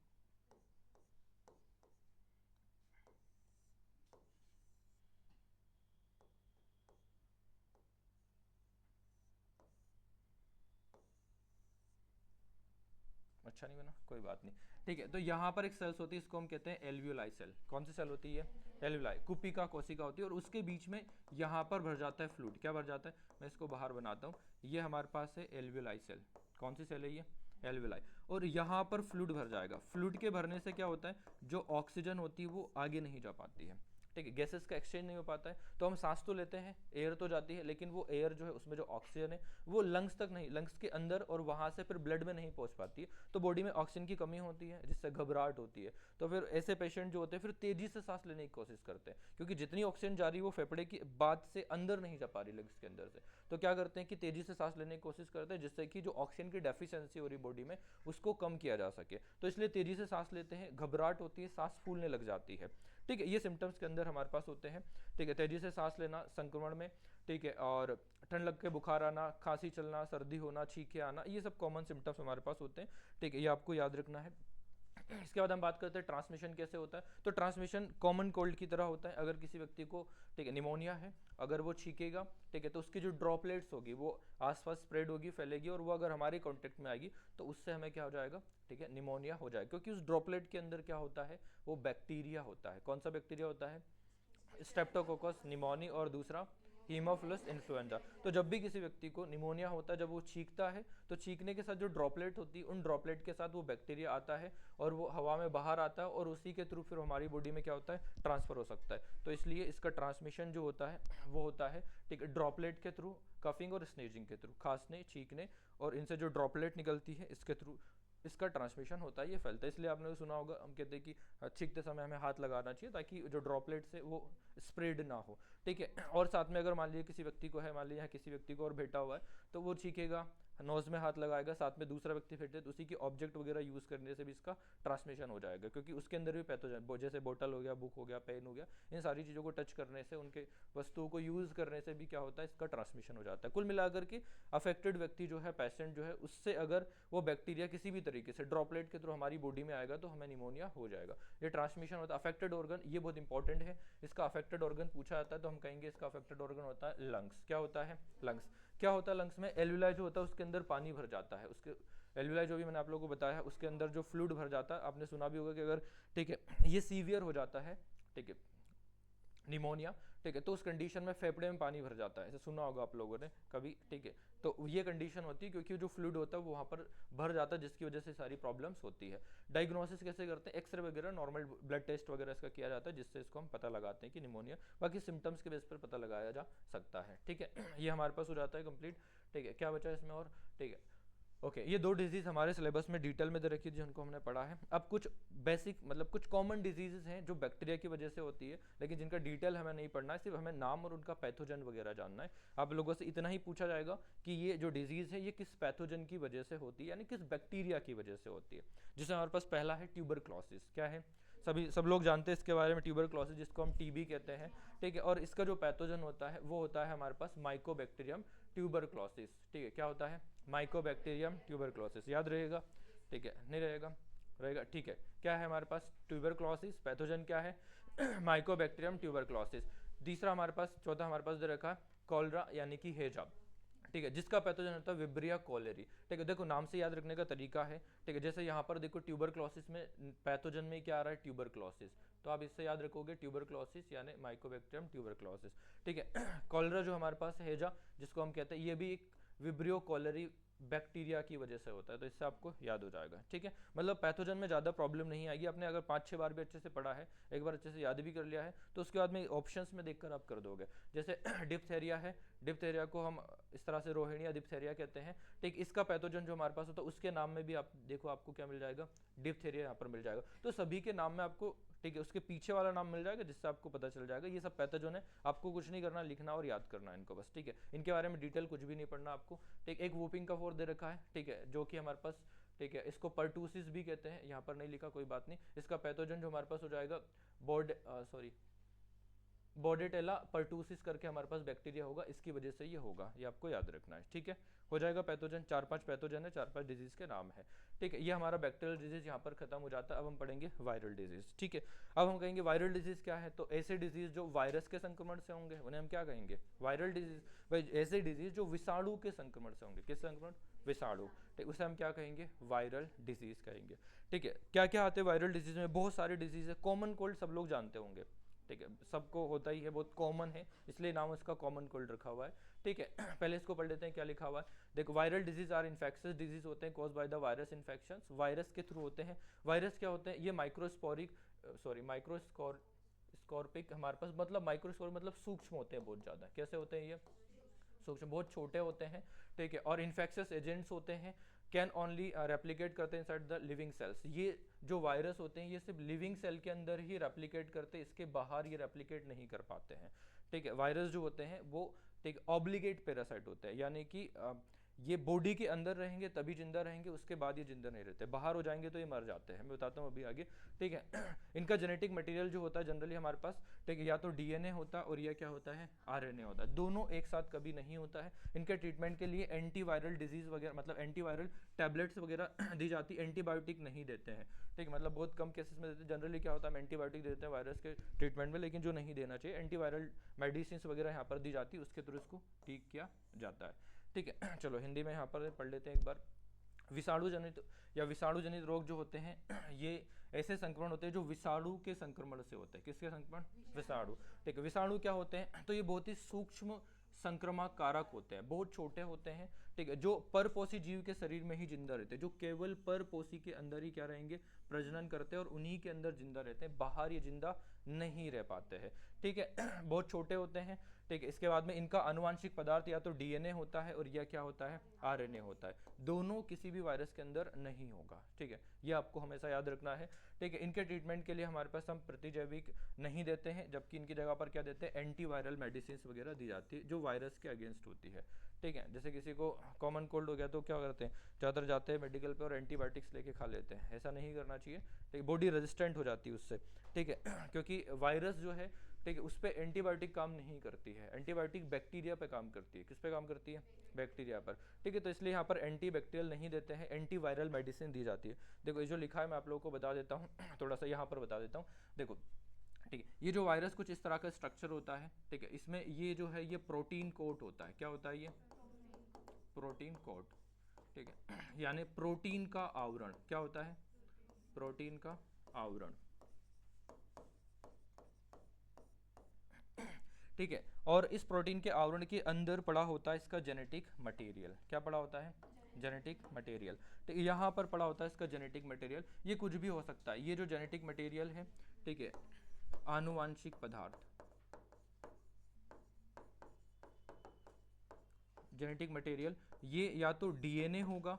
अच्छा नहीं बना, कोई बात नहीं। ठीक है, तो यहाँ पर एक सेल्स होती है, इसको हम कहते हैं एल्वियोलाई सेल। कौन सी सेल होती है, एल्वियोलाई, कुपिका कोशिका होती है और उसके बीच में यहाँ पर भर जाता है फ्लूइड। क्या भर जाता है, मैं इसको बाहर बनाता हूँ, ये हमारे पास है एल्वियोलाई सेल। कौन सी सेल है ये, एल्वियोलाई। और यहाँ पर फ्लूइड भर जाएगा, फ्लूइड के भरने से क्या होता है, जो ऑक्सीजन होती है वो आगे नहीं जा पाती है। ठीक है, गैसेस का एक्सचेंज नहीं हो पाता है, तो हम सांस तो लेते हैं, एयर तो जाती है, लेकिन वो एयर जो है उसमें जो ऑक्सीजन है वो लंग्स तक नहीं, लंग्स के अंदर और वहाँ से फिर ब्लड में नहीं पहुँच पाती है, तो बॉडी में ऑक्सीजन की कमी होती है जिससे घबराहट होती है। तो फिर ऐसे पेशेंट जो होते हैं फिर तेजी से सांस लेने की कोशिश करते हैं, क्योंकि जितनी ऑक्सीजन जा रही है वो फेफड़े की बात से अंदर नहीं जा पा रही लंग्स के अंदर से, तो क्या करते हैं कि तेजी से सांस लेने की कोशिश करते हैं जिससे कि जो ऑक्सीजन की डेफिशिएंसी हो रही बॉडी में उसको कम किया जा सके। तो इसलिए तेजी से सांस लेते हैं, घबराहट होती है, सांस फूलने लग जाती है। ठीक है, ये सिम्टम्स के अंदर हमारे पास होते हैं। ठीक है, तेजी से सांस लेना संक्रमण में, ठीक है, और ठंड लग के बुखार आना, खांसी चलना, सर्दी होना, छींके आना, ये सब कॉमन सिम्टम्स हमारे पास होते हैं। ठीक है, ये आपको याद रखना है। इसके बाद हम बात करते हैं ट्रांसमिशन कैसे होता है। तो ट्रांसमिशन कॉमन कोल्ड की तरह होता है। अगर किसी व्यक्ति को ठीक है निमोनिया है, अगर वो छींकेगा, ठीक है, तो उसकी जो ड्रॉपलेट्स होगी वो आसपास स्प्रेड होगी, फैलेगी, और वो अगर हमारे कांटेक्ट में आएगी तो उससे हमें क्या हो जाएगा, ठीक है, निमोनिया हो जाएगा, क्योंकि उस ड्रॉपलेट के अंदर क्या होता है, वो बैक्टीरिया होता है। कौन सा बैक्टीरिया होता है, स्ट्रेप्टोकोकस निमोनी, और दूसरा हीमोफिलस इन्फ्लुएंजा। तो जब भी किसी व्यक्ति को निमोनिया होता है, जब वो छींकता है तो छींकने के साथ जो ड्रॉपलेट होती है उन ड्रॉपलेट के साथ वो बैक्टीरिया आता है और वो हवा में बाहर आता है और उसी के थ्रू फिर हमारी बॉडी में क्या होता है, ट्रांसफर हो सकता है। तो इसलिए इसका ट्रांसमिशन जो होता है वो होता है ठीक है ड्रॉपलेट के थ्रू, कफिंग और स्नीजिंग के थ्रू, खांसने, छींकने और इनसे जो ड्रॉपलेट निकलती है इसके थ्रू इसका ट्रांसमिशन होता है, ये फैलता है। इसलिए आपने सुना होगा, हम कहते हैं कि छींकते समय हमें हाथ लगाना चाहिए ताकि जो ड्रॉपलेट से वो स्प्रेड ना हो। ठीक है, और साथ में अगर मान लीजिए किसी व्यक्ति को है, मान लीजिए किसी व्यक्ति को और बैठा हुआ है, तो वो छींकेगा, नोज में हाथ लगाएगा, साथ में दूसरा व्यक्ति बैठे तो उसी की ऑब्जेक्ट वगैरह यूज करने से भी इसका ट्रांसमिशन हो जाएगा, क्योंकि उसके अंदर भी पैथोजन, जैसे बोतल हो गया, बुक हो गया, पेन हो गया, इन सारी चीज़ों को टच करने से, उनके वस्तुओं को यूज करने से भी क्या होता है, इसका ट्रांसमिशन हो जाता है। कुल मिलाकर के अफेक्टेड व्यक्ति जो है, पेशेंट जो है, उससे अगर वो बैक्टीरिया किसी भी तरीके से ड्रॉपलेट के थ्रू हमारी बॉडी में आएगा तो हमें निमोनिया हो जाएगा। ये ट्रांसमिशन होता है। अफेक्टेड ऑर्गन, ये बहुत इंपॉर्टेंट है, इसका अफेक्टेड ऑर्गन पूछा जाता है तो हम कहेंगे इसका अफेक्टेड ऑर्गन होता है लंग्स। क्या होता है, लंग्स। क्या होता है लंग्स में, एल्वियोलाई जो होता है उसके अंदर पानी भर जाता है, उसके एल्वियोलाई जो भी मैंने आप लोगों को बताया है उसके अंदर जो फ्लूइड भर जाता है। आपने सुना भी होगा कि अगर ठीक है ये सीवियर हो जाता है, ठीक है निमोनिया, ठीक है, तो उस कंडीशन में फेफड़े में पानी भर जाता है, ऐसे सुना होगा आप लोगों ने कभी। ठीक है, तो ये कंडीशन होती है क्योंकि जो फ्लूइड होता है वो वहाँ पर भर जाता है, जिसकी वजह से सारी प्रॉब्लम्स होती है। डायग्नोसिस कैसे करते हैं, एक्सरे वगैरह, नॉर्मल ब्लड टेस्ट वगैरह इसका किया जाता है, जिससे इसको हम पता लगाते हैं कि निमोनिया, बाकी सिम्टम्स के बेस पर पता लगाया जा सकता है। ठीक है, ये हमारे पास हो जाता है कंप्लीट। ठीक है, क्या बचा है इसमें और, ठीक है ओके ये दो डिजीज हमारे सिलेबस में डिटेल में दे रखी थी जिनको हमने पढ़ा है। अब कुछ बेसिक मतलब कुछ कॉमन डिजीजेस हैं जो बैक्टीरिया की वजह से होती है, लेकिन जिनका डिटेल हमें नहीं पढ़ना है, सिर्फ हमें नाम और उनका पैथोजन वगैरह जानना है। आप लोगों से इतना ही पूछा जाएगा कि ये जो डिजीज है ये किस पैथोजन की वजह से होती है, यानी किस बैक्टीरिया की वजह से होती है। जैसे हमारे पास पहला है ट्यूबरक्लोसिस। क्या है, सब लोग जानते हैं इसके बारे में, ट्यूबरक्लोसिस जिसको हम टीबी कहते हैं। ठीक है, और इसका जो पैथोजन होता है वो होता है हमारे पास माइकोबैक्टीरियम ट्यूबरक्लोसिस। ठीक है, क्या होता है, माइकोबैक्टीरियम ट्यूबरक्लोसिस। याद रहेगा, ठीक है, नहीं रहेगा, रहेगा, ठीक है। क्या है हमारे पास, ट्यूबरक्लोसिस, पैथोजन क्या है माइकोबैक्टीरियम ट्यूबरक्लोसिस। तीसरा हमारे पास, चौथा हमारे पास दे रखा है कॉलरा यानी कि हैजा। ठीक है, जिसका पैथोजन होता है विब्रिया कोलेरी। ठीक है, देखो नाम से याद रखने का तरीका है। ठीक है, जैसे यहाँ पर देखो ट्यूबरक्लोसिस में पैथोजन में क्या आ रहा है, ट्यूबरक्लोसिस, तो आप इससे याद रखोगे ट्यूबरक्लोसिस यानी माइकोबैक्टीरियम ट्यूबरक्लोसिस। ठीक है, कॉलरा जो हमारे पास हैजा जिसको हम कहते हैं, ये भी एक विब्रियो कोलेरी बैक्टीरिया की वजह से होता है, तो इससे आपको याद हो जाएगा। ठीक है, मतलब पैथोजन में ज़्यादा प्रॉब्लम नहीं आएगी। आपने अगर 5-6 बार भी अच्छे से पढ़ा है, एक बार अच्छे से याद भी कर लिया है, तो उसके बाद में ऑप्शंस में देखकर आप कर दोगे। जैसे डिप्थेरिया है, डिप्थेरिया को हम इस तरह से रोहिणी डिप्थेरिया कहते हैं। ठीक, इसका पैथोजन जो हमारे पास होता है उसके नाम में भी आप देखो आपको क्या मिल जाएगा, डिप्थेरिया यहाँ पर मिल जाएगा। तो सभी के नाम में आपको, ठीक है, उसके पीछे वाला नाम मिल जाएगा जिससे आपको पता चल जाएगा ये सब पैथोजन है। आपको कुछ नहीं करना, लिखना और याद करना इनको बस। ठीक है, इनके बारे में डिटेल कुछ भी नहीं पढ़ना आपको। ठीक, एक वूपिंग का फोर दे रखा है, ठीक है, जो कि हमारे पास, ठीक है, इसको पर्टूसिस भी कहते हैं, यहाँ पर नहीं लिखा कोई बात नहीं। इसका पैथोजन जो हमारे पास हो जाएगा बोर्डेटेला पर्टूसिस करके हमारे पास बैक्टीरिया होगा, इसकी वजह से ये होगा, ये आपको याद रखना है। ठीक है, हो जाएगा पैथोजन, 4-5 पैथोजन है, 4-5 डिजीज के नाम है। ठीक है, ये हमारा बैक्टीरियल डिजीज यहाँ पर खत्म हो जाता है। अब हम पढ़ेंगे वायरल डिजीज। ठीक है, अब हम कहेंगे वायरल डिजीज क्या है, तो ऐसे डिजीज जो वायरस के संक्रमण से होंगे उन्हें हम क्या कहेंगे, वायरल डिजीज। भाई ऐसे डिजीज जो विषाणु के संक्रमण से होंगे, किस संक्रमण, विषाणु, ठीक, उसे हम क्या कहेंगे, वायरल डिजीज कहेंगे। ठीक है, क्या क्या आते हैं वायरल डिजीज में, बहुत सारे डिजीज है। कॉमन कोल्ड सब लोग जानते होंगे, ठीक है, सबको होता ही है, बहुत कॉमन है, इसलिए नाम इसका कॉमन कोल्ड रखा हुआ है। ठीक है, पहले इसको पढ़ लेते हैं क्या लिखा हुआ है। देखो, viral disease are infectious disease होते हैं cause by the virus infection, virus के थ्रू होते हैं। वायरस क्या होते हैं, ये माइक्रोस्कोपिक हमारे पास, मतलब माइक्रोस्कोपिक मतलब सूक्ष्म होते हैं बहुत ज़्यादा। कैसे होते हैं ये, सूक्ष्म, बहुत छोटे होते हैं। ठीक है, और इन्फेक्शियस एजेंट्स होते हैं, कैन ओनली रेप्लिकेट करते हैं इनसाइड द लिविंग सेल्स। ये जो वायरस होते हैं ये सिर्फ लिविंग सेल के अंदर ही रेप्लिकेट करते हैं, इसके बाहर ये रेप्लिकेट नहीं कर पाते हैं। ठीक है, वायरस जो होते हैं वो, ठीक, ऑब्लिगेट पैरासाइट होते हैं, यानी कि ये बॉडी के अंदर रहेंगे तभी जिंदा रहेंगे, उसके बाद ये जिंदा नहीं रहते, बाहर हो जाएंगे तो ये मर जाते हैं। मैं बताता हूँ अभी आगे। ठीक है, इनका जेनेटिक मटेरियल जो होता है जनरली हमारे पास, ठीक है, या तो डीएनए होता है और या क्या होता है, आरएनए होता है, दोनों एक साथ कभी नहीं होता है। इनके ट्रीटमेंट के लिए एंटीवायरल डिजीज वगैरह, मतलब एंटीवायरल टैबलेट्स वगैरह दी जाती है, एंटीबायोटिक नहीं देते हैं। ठीक, मतलब बहुत कम केसेस में देते हैं। जनरली क्या होता है, हम एंटीबायोटिक देते हैं वायरस के ट्रीटमेंट में, लेकिन जो नहीं देना चाहिए, एंटीवायरल मेडिसिन वगैरह यहाँ पर दी जाती है, उसके थ्रू इसको ठीक किया जाता है। ठीक है, चलो हिंदी में यहाँ पर पढ़ लेते हैं एक बार। विषाणु जनित या विषाणु जनित रोग जो होते हैं ये ऐसे संक्रमण होते हैं जो विषाणु के संक्रमण से होते हैं। किसके संक्रमण, विषाणु। ठीक है, विषाणु क्या होते हैं, तो ये बहुत ही सूक्ष्म संक्रामक कारक होते हैं, बहुत छोटे होते हैं। ठीक है, जो परपोषी जीव के शरीर में ही जिंदा रहते हैं, जो केवल परपोषी के अंदर ही क्या रहेंगे, प्रजनन करते हैं और उन्हीं के अंदर जिंदा रहते हैं, बाहर ये जिंदा नहीं रह पाते हैं। ठीक है, बहुत छोटे होते हैं। ठीक है, इसके बाद में इनका आनुवांशिक पदार्थ या तो डीएनए होता है और यह क्या होता है, आरएनए होता है, दोनों किसी भी वायरस के अंदर नहीं होगा। ठीक है, ये आपको हमेशा याद रखना है। ठीक है, इनके ट्रीटमेंट के लिए हमारे पास हम प्रतिजैविक नहीं देते हैं, जबकि इनकी जगह पर क्या देते हैं, एंटीवायरल मेडिसिन वगैरह दी जाती है जो वायरस के अगेंस्ट होती है। ठीक है, जैसे किसी को कॉमन कोल्ड हो गया तो क्या करते हैं, ज़्यादातर जाते हैं मेडिकल पे और एंटीबायोटिक्स लेके खा लेते हैं, ऐसा नहीं करना चाहिए। ठीक, बॉडी रेजिस्टेंट हो जाती है उससे। ठीक है, क्योंकि वायरस जो है, ठीक है, उस पर एंटीबायोटिक काम नहीं करती है, एंटीबायोटिक बैक्टीरिया पे काम करती है। किस पे काम करती है, बैक्टीरिया पर। ठीक है, तो इसलिए यहाँ पर एंटी बैक्टीरियल नहीं देते हैं, एंटीवायरल मेडिसिन दी जाती है। देखो ये जो लिखा है मैं आप लोगों को बता देता हूँ, थोड़ा सा यहाँ पर बता देता हूँ। देखो, ठीक है, ये जो वायरस कुछ इस तरह का स्ट्रक्चर होता है। ठीक है, इसमें ये जो है ये प्रोटीन कोट होता है। क्या होता है ये, प्रोटीन कोट। ठीक है, यानी प्रोटीन का आवरण। क्या होता है, प्रोटीन का आवरण। ठीक है, और इस प्रोटीन के आवरण के अंदर पड़ा होता है इसका जेनेटिक मटेरियल। क्या पड़ा होता है, जेनेटिक मटेरियल। तो यहाँ पर पड़ा होता है इसका जेनेटिक मटेरियल, ये कुछ भी हो सकता है। ये जो जेनेटिक मटेरियल है, ठीक है, आनुवांशिक पदार्थ, जेनेटिक मटेरियल, ये या तो डीएनए होगा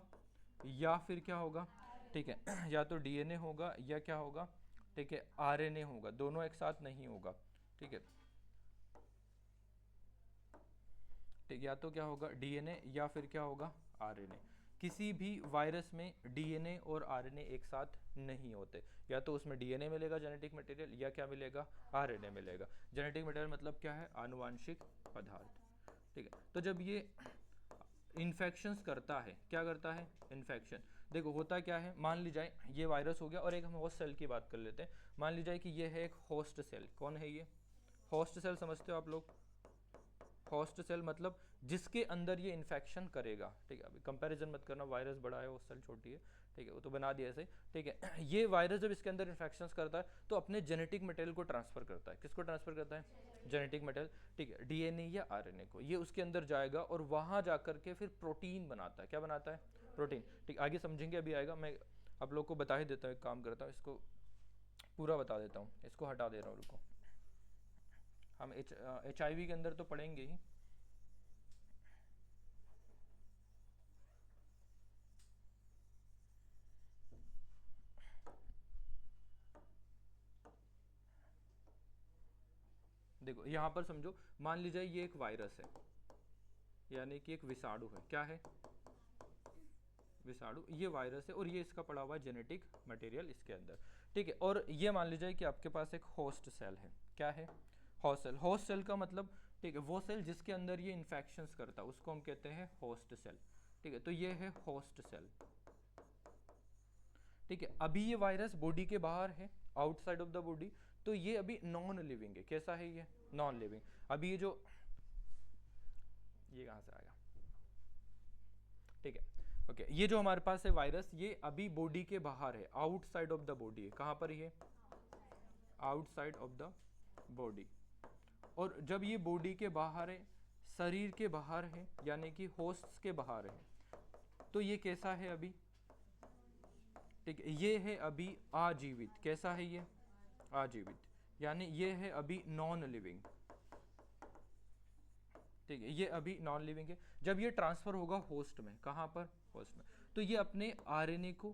या फिर क्या होगा, ठीक है, या तो डीएनए होगा या क्या होगा, ठीक है, आरएनए होगा, दोनों एक साथ नहीं होगा। ठीक है, ठीक, या तो क्या होगा डीएनए या फिर क्या होगा आरएनए। किसी भी वायरस में डीएनए और आरएनए एक साथ नहीं होते, या तो उसमें डीएनए मिलेगा जेनेटिक मटेरियल या क्या मिलेगा, आरएनए मिलेगा। जेनेटिक मटेरियल मतलब क्या है, आनुवांशिक पदार्थ। ठीक है, तो जब ये इन्फेक्शंस करता है, क्या करता है, इन्फेक्शन। देखो होता क्या है, मान ली जाए ये वायरस हो गया और एक हम होस्ट सेल की बात कर लेते हैं। मान ली जाए कि ये है एक होस्ट सेल। कौन है ये, होस्ट सेल समझते हो आप लोग, होस्ट सेल मतलब जिसके अंदर ये इन्फेक्शन करेगा, ठीक है। अभी कंपैरिजन मत करना, वायरस बड़ा है वो सेल छोटी है, ठीक है, वो तो बना दिया ऐसे, ठीक है। ये वायरस जब इसके अंदर इन्फेक्शंस करता है तो अपने जेनेटिक मटेरियल को ट्रांसफर करता है, किसको ट्रांसफर करता है, जेनेटिक मटेरियल, ठीक है, डीएनए या आरएनए को। ये उसके अंदर जाएगा और वहां जाकर के फिर प्रोटीन बनाता है। क्या बनाता है, प्रोटीन, ठीक। आगे समझेंगे, अभी आएगा। मैं आप लोग को बता ही देता हूँ, एक काम करता हूँ, इसको पूरा बता देता हूँ, इसको हटा दे रहा हूँ, रुको। हम HIV के अंदर तो पढ़ेंगे ही। देखो यहाँ पर समझो, मान लीजिए ये एक वायरस है, यानी कि एक विषाणु है। क्या है, विषाणु, ये वायरस है और ये इसका पड़ा हुआ जेनेटिक मटेरियल इसके अंदर, ठीक है। और ये मान लीजिए कि आपके पास एक होस्ट सेल है। क्या है, होस्ट सेल। होस्ट सेल का मतलब, ठीक है, वो सेल जिसके अंदर ये इन्फेक्शंस करता है उसको हम कहते हैं होस्ट सेल, ठीक है। तो ये है होस्ट सेल, ठीक है। अभी ये वायरस बॉडी के बाहर है, आउटसाइड ऑफ द बॉडी, तो ये अभी नॉन लिविंग है। कैसा है ये, नॉन लिविंग। अभी ये जो, ये कहाँ से आएगा, ठीक है, ओके। ये जो हमारे पास है वायरस, ये अभी बॉडी के बाहर है, आउटसाइड ऑफ द बॉडी है। कहाँ पर ये, आउटसाइड ऑफ द बॉडी। और जब ये बॉडी के बाहर है, शरीर के बाहर है, यानी कि होस्ट्स के बाहर है, तो ये कैसा है अभी, ठीक है, ये है अभी आजीवित। कैसा है ये, आजीवित, यानी ये है अभी नॉन लिविंग, ठीक है, ये अभी नॉन लिविंग है। जब ये ट्रांसफर होगा होस्ट में, कहाँ पर, होस्ट में, तो ये अपने आरएनए को,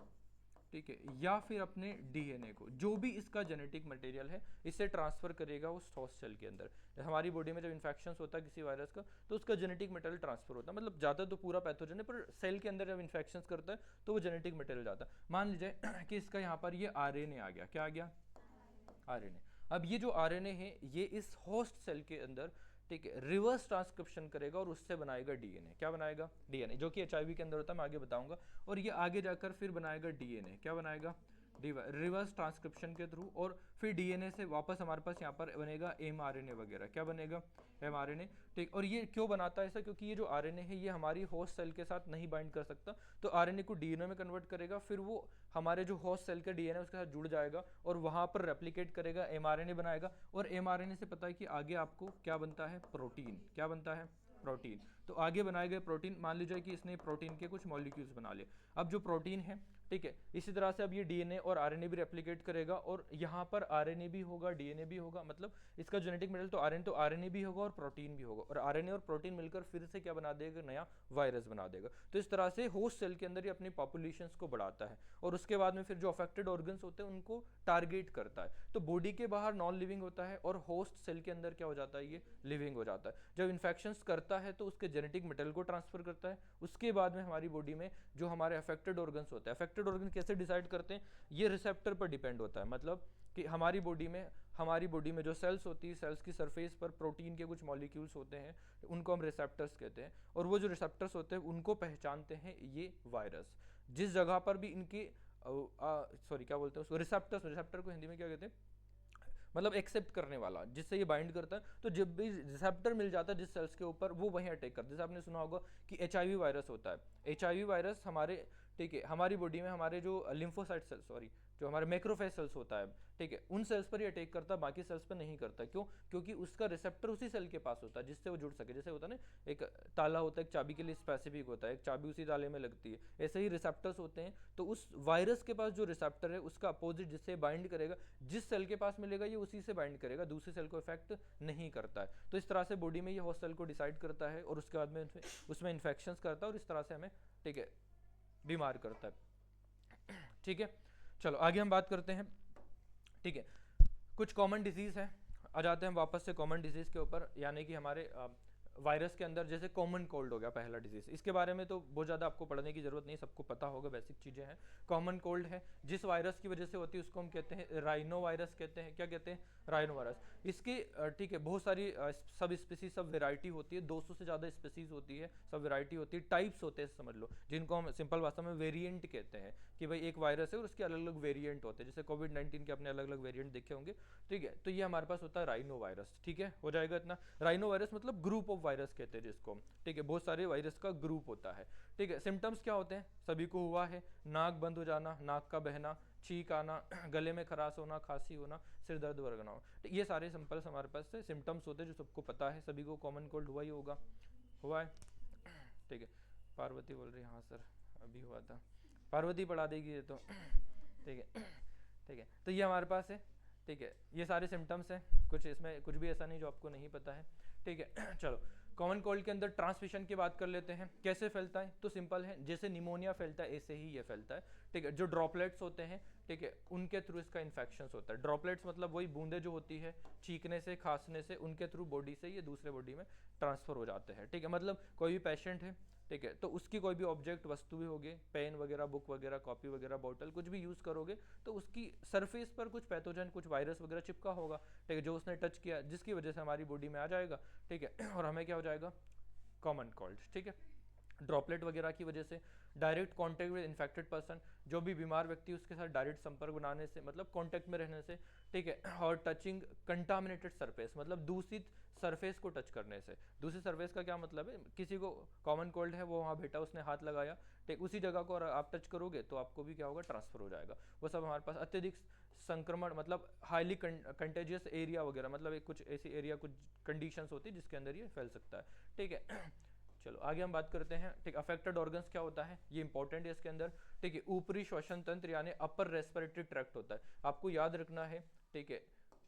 ठीक है, या फिर अपने डीएनए को, जो भी इसका जेनेटिक मटेरियल है, इसे ट्रांसफर करेगा उस होस्ट सेल के अंदर। हमारी बॉडी में जब इन्फेक्शन होता है किसी वायरस का, तो उसका जेनेटिक मटेरियल ट्रांसफर होता है, मतलब ज़्यादा तो पूरा पैथोजन है, पर सेल के अंदर जब इन्फेक्शन करता है तो वो जेनेटिक मटेरियल जाता है। मान लीजिए कि इसका यहाँ पर ये आरएनए आ गया। क्या आ गया, आरएनए। अब ये जो आरएनए है, ये इस होस्ट सेल के अंदर, ठीक है, रिवर्स ट्रांसक्रिप्शन करेगा और उससे बनाएगा डीएनए। क्या बनाएगा, डीएनए, जो कि एचआईवी के अंदर होता है, मैं आगे बताऊंगा। और ये आगे जाकर फिर बनाएगा डीएनए। क्या बनाएगा, रिवर्स ट्रांसक्रिप्शन के थ्रू, और फिर डीएनए से वापस हमारे पास यहाँ पर बनेगा एमआरएनए वगैरह। क्या बनेगा, एमआरएनए, ठीक। और ये क्यों बनाता है ऐसा, क्योंकि ये जो आरएनए है ये हमारी होस्ट सेल के साथ नहीं बाइंड कर सकता, तो आरएनए को डीएनए में कन्वर्ट करेगा, फिर वो हमारे जो होस्ट सेल का डीएनए उसके साथ जुड़ जाएगा और वहां पर रेप्लिकेट करेगा, एमआरएनए बनाएगा। और एमआरएनए से पता है कि आगे आपको क्या बनता है, प्रोटीन। क्या बनता है, प्रोटीन। तो आगे बनाए गए प्रोटीन, मान लीजिए कि इसने प्रोटीन के कुछ मॉलिक्यूल्स बना लिए। अब जो प्रोटीन है, ठीक है, इसी तरह से अब ये डीएनए और आरएनए भी रेप्लिकेट करेगा, और यहाँ पर आरएनए भी होगा, डीएनए भी होगा, मतलब इसका जेनेटिक मटेरियल तो आरएनए भी होगा और प्रोटीन भी होगा, और आरएनए और प्रोटीन मिलकर फिर से क्या बना देगा, नया वायरस बना देगा। तो इस तरह से होस्ट सेल के अंदर ये अपनी पॉपुलेशंस को बढ़ाता है, और उसके बाद में फिर जो अफेक्टेड ऑर्गन्स होते हैं उनको टारगेट करता है। तो बॉडी के बाहर नॉन लिविंग होता है और होस्ट सेल के अंदर क्या हो जाता है, ये लिविंग हो जाता है। जब इन्फेक्शंस करता है तो उसके जेनेटिक मटेरियल को ट्रांसफर करता है। उसके बाद में हमारी बॉडी में जो हमारे अफेक्टेड ऑर्गन्स होते हैं, अफेक्टेड ऑर्गन कैसे डिसाइड करते हैं, ये रिसेप्टर पर डिपेंड होता है। मतलब कि हमारी बॉडी में जो सेल्स होती है, सेल्स की सरफेस पर प्रोटीन के कुछ मॉलिक्यूल्स होते हैं, उनको हम रिसेप्टर्स कहते हैं, और वो जो रिसेप्टर्स होते हैं उनको पहचानते हैं ये वायरस। जिस जगह पर भी इनके क्या बोलते हैं उसको, रिसेप्टर को हिंदी में क्या कहते हैं, मतलब एक्सेप्ट करने वाला, जिससे ये बाइंड करता है। तो जब भी रिसेप्टर मिल जाता है जिस सेल्स के ऊपर, वो वहीं अटैक करता है। जैसे आपने सुना होगा कि एचआईवी वायरस होता है। एचआईवी वायरस हमारे, ठीक है, हमारी बॉडी में हमारे जो लिम्फोसाइट सेल्स, जो हमारे मैक्रोफेज सेल्स होता है, ठीक है, उन सेल्स पर ही अटैक करता है, बाकी सेल्स पर नहीं करता। क्यों, क्योंकि उसका रिसेप्टर उसी सेल के पास होता है जिससे वो जुड़ सके। जैसे होता है ना, एक ताला होता है, एक चाबी के लिए स्पेसिफिक होता है, एक चाबी उसी ताले में लगती है, ऐसे ही रिसेप्टर्स होते हैं। तो उस वायरस के पास जो रिसेप्टर है उसका अपोजिट जिससे बाइंड करेगा, जिस सेल के पास मिलेगा ये उसी से बाइंड करेगा, दूसरी सेल को इफेक्ट नहीं करता है। तो इस तरह से बॉडी में ये होस्ट सेल को डिसाइड करता है और उसके बाद में उसमें इन्फेक्शंस करता है और इस तरह से हमें, ठीक है, बीमार करता है। ठीक है, चलो आगे हम बात करते हैं। ठीक है, कुछ कॉमन डिजीज है, आ जाते हैं वापस से कॉमन डिजीज के ऊपर, यानी कि हमारे वायरस के अंदर जैसे कॉमन कोल्ड हो गया पहला डिजीज। इसके बारे में तो बहुत ज़्यादा आपको पढ़ने की जरूरत नहीं, सबको पता होगा, बेसिक चीज़ें हैं। कॉमन कोल्ड है, जिस वायरस की वजह से होती है उसको हम कहते हैं राइनो वायरस कहते हैं। क्या कहते हैं, राइनो वायरस। इसके ठीक है, बहुत सारी सब स्पीसीज, सब वेराइटी होती है, 200 से ज़्यादा स्पीसीज होती है, सब वेराइटी होती है, टाइप्स होते हैं समझ लो, जिनको हम सिंपल भाषा में वेरिएंट कहते हैं। कि भाई एक वायरस है और उसके अलग अलग वेरिएंट होते हैं, जैसे कोविड-19 के अपने अलग अलग वेरिएंट देखे होंगे। ठीक है, तो ये हमारे पास होता है राइनो वायरस। ठीक है, हो जाएगा इतना। राइनो वायरस मतलब ग्रुप ऑफ वायरस कहते हैं जिसको, ठीक है, बहुत सारे वायरस का ग्रुप होता है, ठीक है। सिम्टम्स क्या होते हैं, सभी को हुआ है, नाक बंद हो जाना, नाक का बहना, छींक आना, गले में खराश होना, खांसी होना, सिर दर्द वगैरह होना, ये सारे सिंपल्स हमारे पास से सिम्टम्स होते हैं जो सबको पता है, सभी को कॉमन कोल्ड हुआ ही होगा, हुआ है, ठीक है। पार्वती बोल रही है हाँ सर अभी हुआ था, पार्वती पढ़ा देगी ये तो, ठीक है, ठीक है। तो ये हमारे पास है, ठीक है, ये सारे सिम्टम्स हैं, कुछ इसमें कुछ भी ऐसा नहीं जो आपको नहीं पता है, ठीक है। चलो कॉमन कोल्ड के अंदर ट्रांसमिशन की बात कर लेते हैं, कैसे फैलता है, तो सिंपल है, जैसे निमोनिया फैलता है ऐसे ही ये फैलता है, ठीक है। जो ड्रॉपलेट्स होते हैं, ठीक है, उनके थ्रू इसका इन्फेक्शन होता है। ड्रॉपलेट्स मतलब वही बूंदे जो होती है छींकने से, खांसने से, उनके थ्रू बॉडी से ये दूसरे बॉडी में ट्रांसफर हो जाते हैं, ठीक है। मतलब कोई भी पेशेंट है, ठीक है, तो उसकी कोई भी ऑब्जेक्ट वस्तु भी होगी, पेन वगैरह, बुक वगैरह, कॉपी वगैरह, बॉटल कुछ भी यूज़ करोगे तो उसकी सरफेस पर कुछ पैथोजन, कुछ वायरस वगैरह चिपका होगा, ठीक है, जो उसने टच किया, जिसकी वजह से हमारी बॉडी में आ जाएगा, ठीक है, और हमें क्या हो जाएगा, कॉमन कोल्ड, ठीक है। ड्रॉपलेट वगैरह की वजह से, direct contact with infected person, जो भी बीमार व्यक्ति उसके साथ डायरेक्ट संपर्क बनाने से, मतलब कांटेक्ट में रहने से, ठीक है, और टचिंग कंटामिनेटेड सरफेस, मतलब दूषित सरफेस को टच करने से। दूसरी सरफेस का क्या मतलब है, किसी को कॉमन कोल्ड है, वो वहाँ बैठा, उसने हाथ लगाया, ठीक, उसी जगह को आप टच करोगे तो आपको भी क्या होगा, ट्रांसफर हो जाएगा। वो सब हमारे पास अत्यधिक संक्रमण, मतलब हाईली कंटेजियस एरिया वगैरह, मतलब एक कुछ ऐसी एरिया, कुछ कंडीशंस होती है जिसके अंदर ये फैल सकता है, ठीक है। चलो आगे हम बात करते हैं, ठीक, अफेक्टेड ऑर्गन्स क्या होता है, ये इंपॉर्टेंट है इसके अंदर, ठीक है। ऊपरी श्वसन तंत्र यानी अपर रेस्पिरेटरी ट्रैक्ट होता है, आपको याद रखना है, ठीक है।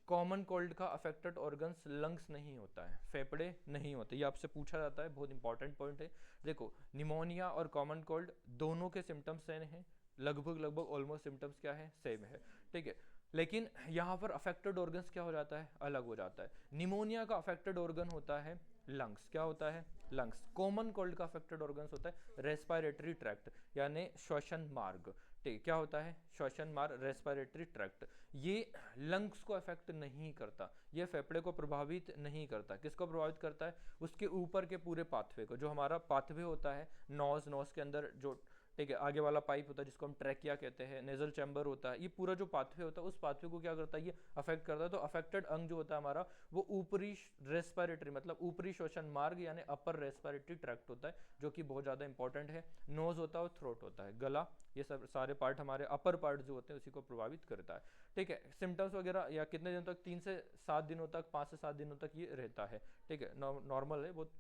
कॉमन कोल्ड का अफेक्टेड ऑर्गन्स लंग्स नहीं होता है, फेफड़े नहीं होते, ये आपसे पूछा जाता है, बहुत इंपॉर्टेंट पॉइंट है। देखो निमोनिया और कॉमन कोल्ड दोनों के सिम्टम्स सेम हैं, लगभग ऑलमोस्ट सिम्टम्स क्या है, सेम है, ठीक है। लेकिन यहाँ पर अफेक्टेड ऑर्गन्स क्या हो जाता है, अलग हो जाता है। निमोनिया का अफेक्टेड ऑर्गन होता है लंग्स, क्या होता है, लंग्स। कॉमन कोल्ड का अफेक्टेड ऑर्गन्स होता है रेस्पिरेटरी ट्रैक्ट यानी श्वसन मार्ग, ठीक, क्या होता है, श्वसन मार्ग, रेस्पिरेटरी ट्रैक्ट। ये लंग्स को अफेक्ट नहीं करता, ये फेफड़े को प्रभावित नहीं करता, किसको प्रभावित करता है, उसके ऊपर के पूरे पाथवे को, जो हमारा पाथवे होता है नोज के अंदर जो, ठीक है, आगे वाला पाइप होता है जिसको हम ट्रैकिया कहते हैं, नेजल चैम्बर होता है, ये पूरा जो पाथवे होता है उस पाथवे को क्या करता है, ये अफेक्ट करता है। तो अफेक्टेड अंग जो होता है हमारा, वो ऊपरी रेस्पिरेटरी, मतलब ऊपरी श्वसन मार्ग यानी अपर रेस्पिरेटरी ट्रैक्ट होता है, जो कि बहुत ज़्यादा इंपॉर्टेंट है। नोज होता है और थ्रोट होता है, गला, ये सब सारे पार्ट हमारे अपर पार्ट जो होते हैं उसी को प्रभावित करता है, ठीक है। सिम्टम्स वगैरह या कितने दिनों तक, 3 से 7 दिनों तक, 5 से 7 दिनों तक ये रहता है, ठीक है, नॉर्मल है बहुत,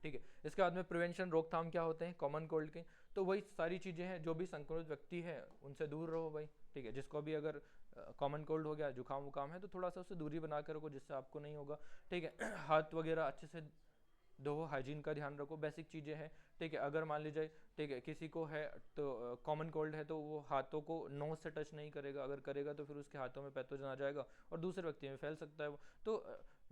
ठीक है। इसके बाद में प्रिवेंशन, रोकथाम क्या होते हैं कॉमन कोल्ड के, तो वही सारी चीज़ें हैं, जो भी संक्रमित व्यक्ति है उनसे दूर रहो भाई, ठीक है। जिसको भी अगर कॉमन कोल्ड हो गया, जुकाम वुकाम है, तो थोड़ा सा उससे दूरी बना कर रखो जिससे आपको नहीं होगा, ठीक है। हाथ वगैरह अच्छे से धो, हाइजीन का ध्यान रखो, बेसिक चीज़ें हैं, ठीक है। अगर मान लीजिए, ठीक है, किसी को है तो कॉमन कोल्ड है, तो वो हाथों को नोज से टच नहीं करेगा, अगर करेगा तो फिर उसके हाथों में पैथोजन आ जाएगा और दूसरे व्यक्ति में फैल सकता है वो। तो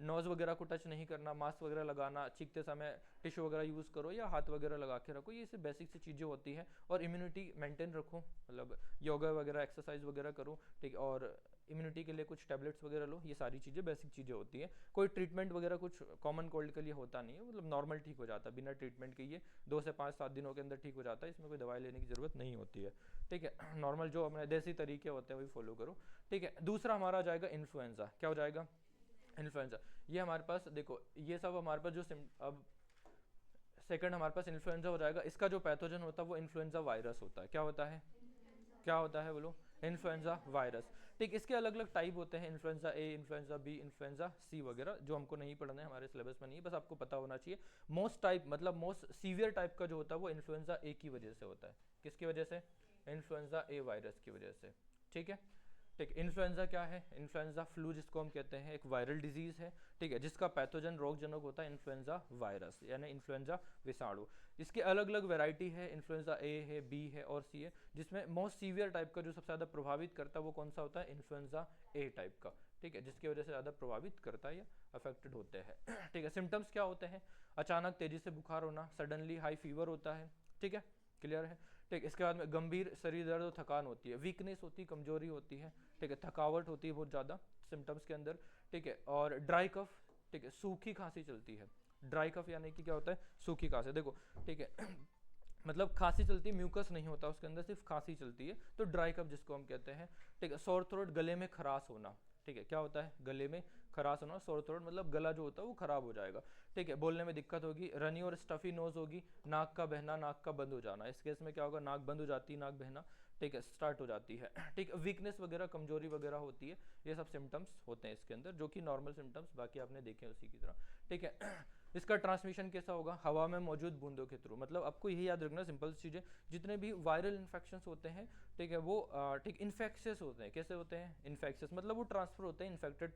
नोज वगैरह को टच नहीं करना, मास्क वगैरह लगाना, चीखते समय टिश्यू वगैरह यूज़ करो या हाथ वगैरह लगा के रखो, ये सब बेसिक सी चीज़ें होती हैं। और इम्यूनिटी मेंटेन रखो, मतलब योगा वगैरह, एक्सरसाइज वगैरह करो, ठीक है, और इम्यूनिटी के लिए कुछ टैबलेट्स वगैरह लो, ये सारी चीज़ें बेसिक चीज़ें होती हैं। कोई ट्रीटमेंट वगैरह कुछ कॉमन कोल्ड के लिए होता नहीं है, मतलब नॉर्मल ठीक हो जाता है बिना ट्रीटमेंट के, ये 2 से 5-7 दिनों के अंदर ठीक हो जाता है, इसमें कोई दवाई लेने की ज़रूरत नहीं होती है, ठीक है। नॉर्मल जो हमारे देसी तरीके होते हैं वही फॉलो करो, ठीक है। दूसरा हमारा आ जाएगा इन्फ्लुएंजा, क्या हो जाएगा, इन्फ्लुएंजा। ये हमारे पास देखो, ये सब हमारे पास जो अब सेकंड हमारे पास इन्फ्लुएंजा हो जाएगा, इसका जो पैथोजन होता है वो इन्फ्लुएंजा वायरस होता है, क्या होता है, क्या होता है बोलो, इन्फ्लुएंजा वायरस, ठीक। इसके अलग अलग टाइप होते हैं, influenza A, influenza B, influenza C वगैरह, जो हमको नहीं पढ़ना है, हमारे सिलेबस में नहीं है, बस आपको पता होना चाहिए। मोस्ट टाइप, मतलब मोस्ट सीवियर टाइप का जो होता है वो इन्फ्लुएंजा ए की वजह से होता है, किसकी वजह से, इन्फ्लुएंजा ए वायरस की वजह से, ठीक है, ठीक। इन्फ्लुएंजा क्या है, इन्फ्लुएंजा फ्लू जिसको हम कहते हैं, एक वायरल डिजीज है, ठीक है, जिसका पैथोजन रोगजनक होता है इन्फ्लुएंजा वायरस यानी इन्फ्लुएंजा विषाणु। इसके अलग अलग वैरायटी है, इन्फ्लुएंजा ए है, बी है और सी है, जिसमें मोस्ट सीवियर टाइप का जो सबसे ज़्यादा प्रभावित करता है वो कौन सा होता है, इन्फ्लुएंजा ए टाइप का, ठीक है, जिसकी वजह से ज़्यादा प्रभावित करता है या अफेक्टेड होते हैं, ठीक है। सिम्टम्स क्या होते हैं, अचानक तेजी से बुखार होना, सडनली हाई फीवर होता है, ठीक है, क्लियर है, ठीक। इसके बाद में गंभीर शरीर दर्द और थकान होती है, वीकनेस होती है, कमजोरी होती है, ठीक है, थकावट होती है बहुत ज़्यादा सिम्टम्स के अंदर, ठीक है। और ड्राई कफ, ठीक है, सूखी खांसी चलती है, ड्राई कफ यानी कि क्या होता है, सूखी खांसी, देखो, ठीक है, मतलब खांसी चलती है, म्यूकस नहीं होता उसके अंदर, सिर्फ खांसी चलती है, तो ड्राई कफ जिसको हम कहते हैं, ठीक है। सोर थ्रोट, गले में खराश होना, ठीक है, क्या होता है, गले में खराश होना, सोर थ्रोट मतलब गला जो होता है वो खराब हो जाएगा, ठीक है, बोलने में दिक्कत होगी, रनी और स्टफी नोज होगी, नाक का बहना, नाक का बंद हो जाना, इस केस में क्या होगा, नाक बंद हो जाती है, नाक बहना, ठीक है, स्टार्ट हो जाती है, ठीक है, वीकनेस वगैरह, कमजोरी वगैरह होती है, ये सब सिम्टम्स होते हैं इसके अंदर, जो कि नॉर्मल सिम्टम्स बाकी आपने देखे हैं उसी की तरह, ठीक है। इसका ट्रांसमिशन कैसा होगा, हवा में मौजूद बूंदों के थ्रू, मतलब आपको यही याद रखना, सिंपल चीज़ें, जितने भी वायरल इन्फेक्शंस होते हैं, ठीक है, वो ठीक इन्फेक्शियस होते हैं, कैसे होते हैं, इन्फेक्शियस मतलब वो ट्रांसफर होते हैं इन्फेक्टेड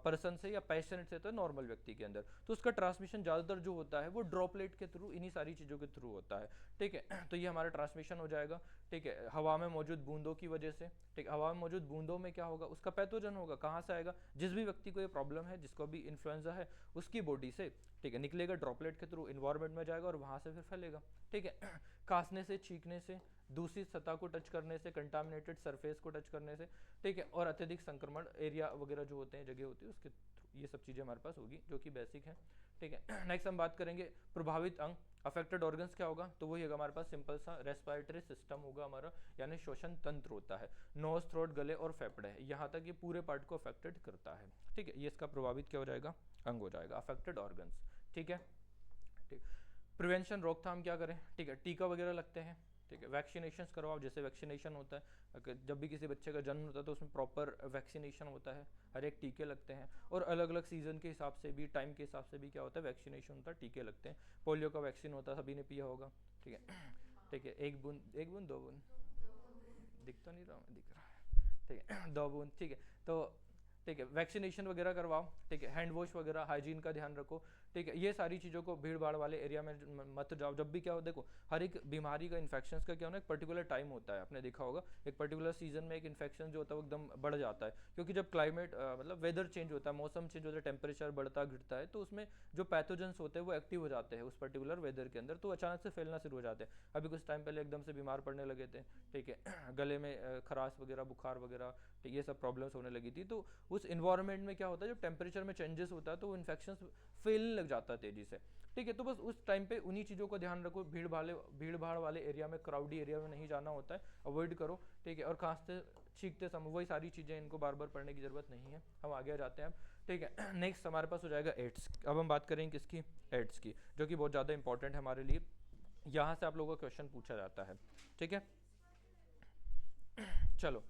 पर्सन से या पेशेंट से, तो नॉर्मल व्यक्ति के अंदर, तो उसका ट्रांसमिशन ज़्यादातर जो होता है वो ड्रॉपलेट के थ्रू, इन्हीं सारी चीज़ों के थ्रू होता है, ठीक है। तो ये हमारा ट्रांसमिशन हो जाएगा, ठीक है, हवा में मौजूद बूंदों की वजह से, ठीक, हवा में मौजूद बूंदों में क्या होगा, उसका पैथोजन होगा, कहाँ से आएगा, जिस भी व्यक्ति को ये प्रॉब्लम है, जिसको भी इन्फ्लुएंजा है, उसकी बॉडी से, ठीक है, निकलेगा ड्रॉपलेट के थ्रू, इन्वायरमेंट में जाएगा और वहाँ से फिर फैलेगा, ठीक है। खांसने से, छींकने से, दूसरी सतह को टच करने से, कंटामिनेटेड सरफेस को टच करने से, ठीक है, और अत्यधिक संक्रमण एरिया वगैरह जो होते हैं, जगह होती है उसके, ये सब चीज़ें हमारे पास होगी जो कि बेसिक है, ठीक है। नेक्स्ट हम बात करेंगे प्रभावित अंग, अफेक्टेड ऑर्गन्स क्या होगा, तो वही होगा हमारे पास सिंपल सा रेस्पिरेटरी सिस्टम होगा हमारा, यानी श्वसन तंत्र होता है, नोज, थ्रोट, गले और फेफड़े, यहाँ तक ये पूरे पार्ट को अफेक्टेड करता है, ठीक है, ये इसका प्रभावित क्या हो जाएगा, अंग हो जाएगा, अफेक्टेड ऑर्गन्स, ठीक है, ठीक। प्रिवेंशन, रोकथाम क्या करें, ठीक है, टीका वगैरह लगते हैं, ठीक है, वैक्सीनेशंस करवाओ, जैसे वैक्सीनेशन होता है, जब भी किसी बच्चे का जन्म होता है तो उसमें प्रॉपर वैक्सीनेशन होता है, हर एक टीके लगते हैं, और अलग अलग सीजन के हिसाब से भी, टाइम के हिसाब से भी क्या होता है, वैक्सीनेशन होता है, टीके लगते हैं, पोलियो का वैक्सीन होता है, सभी ने पिया होगा, ठीक है, ठीक है, एक बूंद दो बूंद, दिख तो नहीं रहा, दिख रहा है, ठीक है, 2 बूंद, ठीक है, तो ठीक है, वैक्सीनेशन वगैरह करवाओ, ठीक है, हैंड वॉश वगैरह, हाइजीन का ध्यान रखो, ठीक है, ये सारी चीज़ों को, भीड़ भाड़ वाले एरिया में मत जाओ, जब भी क्या हो, देखो हर एक बीमारी का, इन्फेक्शन का क्या होना, एक पर्टिकुलर टाइम होता है, आपने देखा होगा, एक पर्टिकुलर सीजन में एक इन्फेक्शन जो होता है वो एकदम बढ़ जाता है, क्योंकि जब क्लाइमेट मतलब वेदर चेंज होता है, मौसम चेंज होता है, टेम्परेचर बढ़ता घटता है, तो उसमें जो पैथोजेंस होते हैं वो एक्टिव हो जाते हैं उस पर्टिकुलर वेदर के अंदर, तो अचानक से फैलना शुरू हो जाते हैं, अभी कुछ टाइम पहले एकदम से बीमार पड़ने लगे थे, ठीक है, गले में खराश वगैरह, बुखार वगैरह, ठीक, ये सब प्रॉब्लम्स होने लगी थी, तो उस इन्वायरमेंट में क्या होता है, जब टेम्परेचर में चेंजेस होता है तो वो इन्फेक्शन फैलने लग जाता है तेजी से, ठीक है, तो बस उस टाइम पे उन्हीं चीज़ों का ध्यान रखो, भीड़ भाड़ वाले एरिया में, क्राउडी एरिया में नहीं जाना होता है, अवॉइड करो, ठीक है, और खांसते छींकते समय वही सारी चीज़ें, इनको बार बार पढ़ने की जरूरत नहीं है, हम आगे आ जाते हैं अब, ठीक है। नेक्स्ट हमारे पास हो जाएगा एड्स, अब हम बात करेंगे किसकी, एड्स की, जो कि बहुत ज़्यादा इंपॉर्टेंट है हमारे लिए, यहाँ से आप लोगों का क्वेश्चन पूछा जाता है, ठीक है, चलो,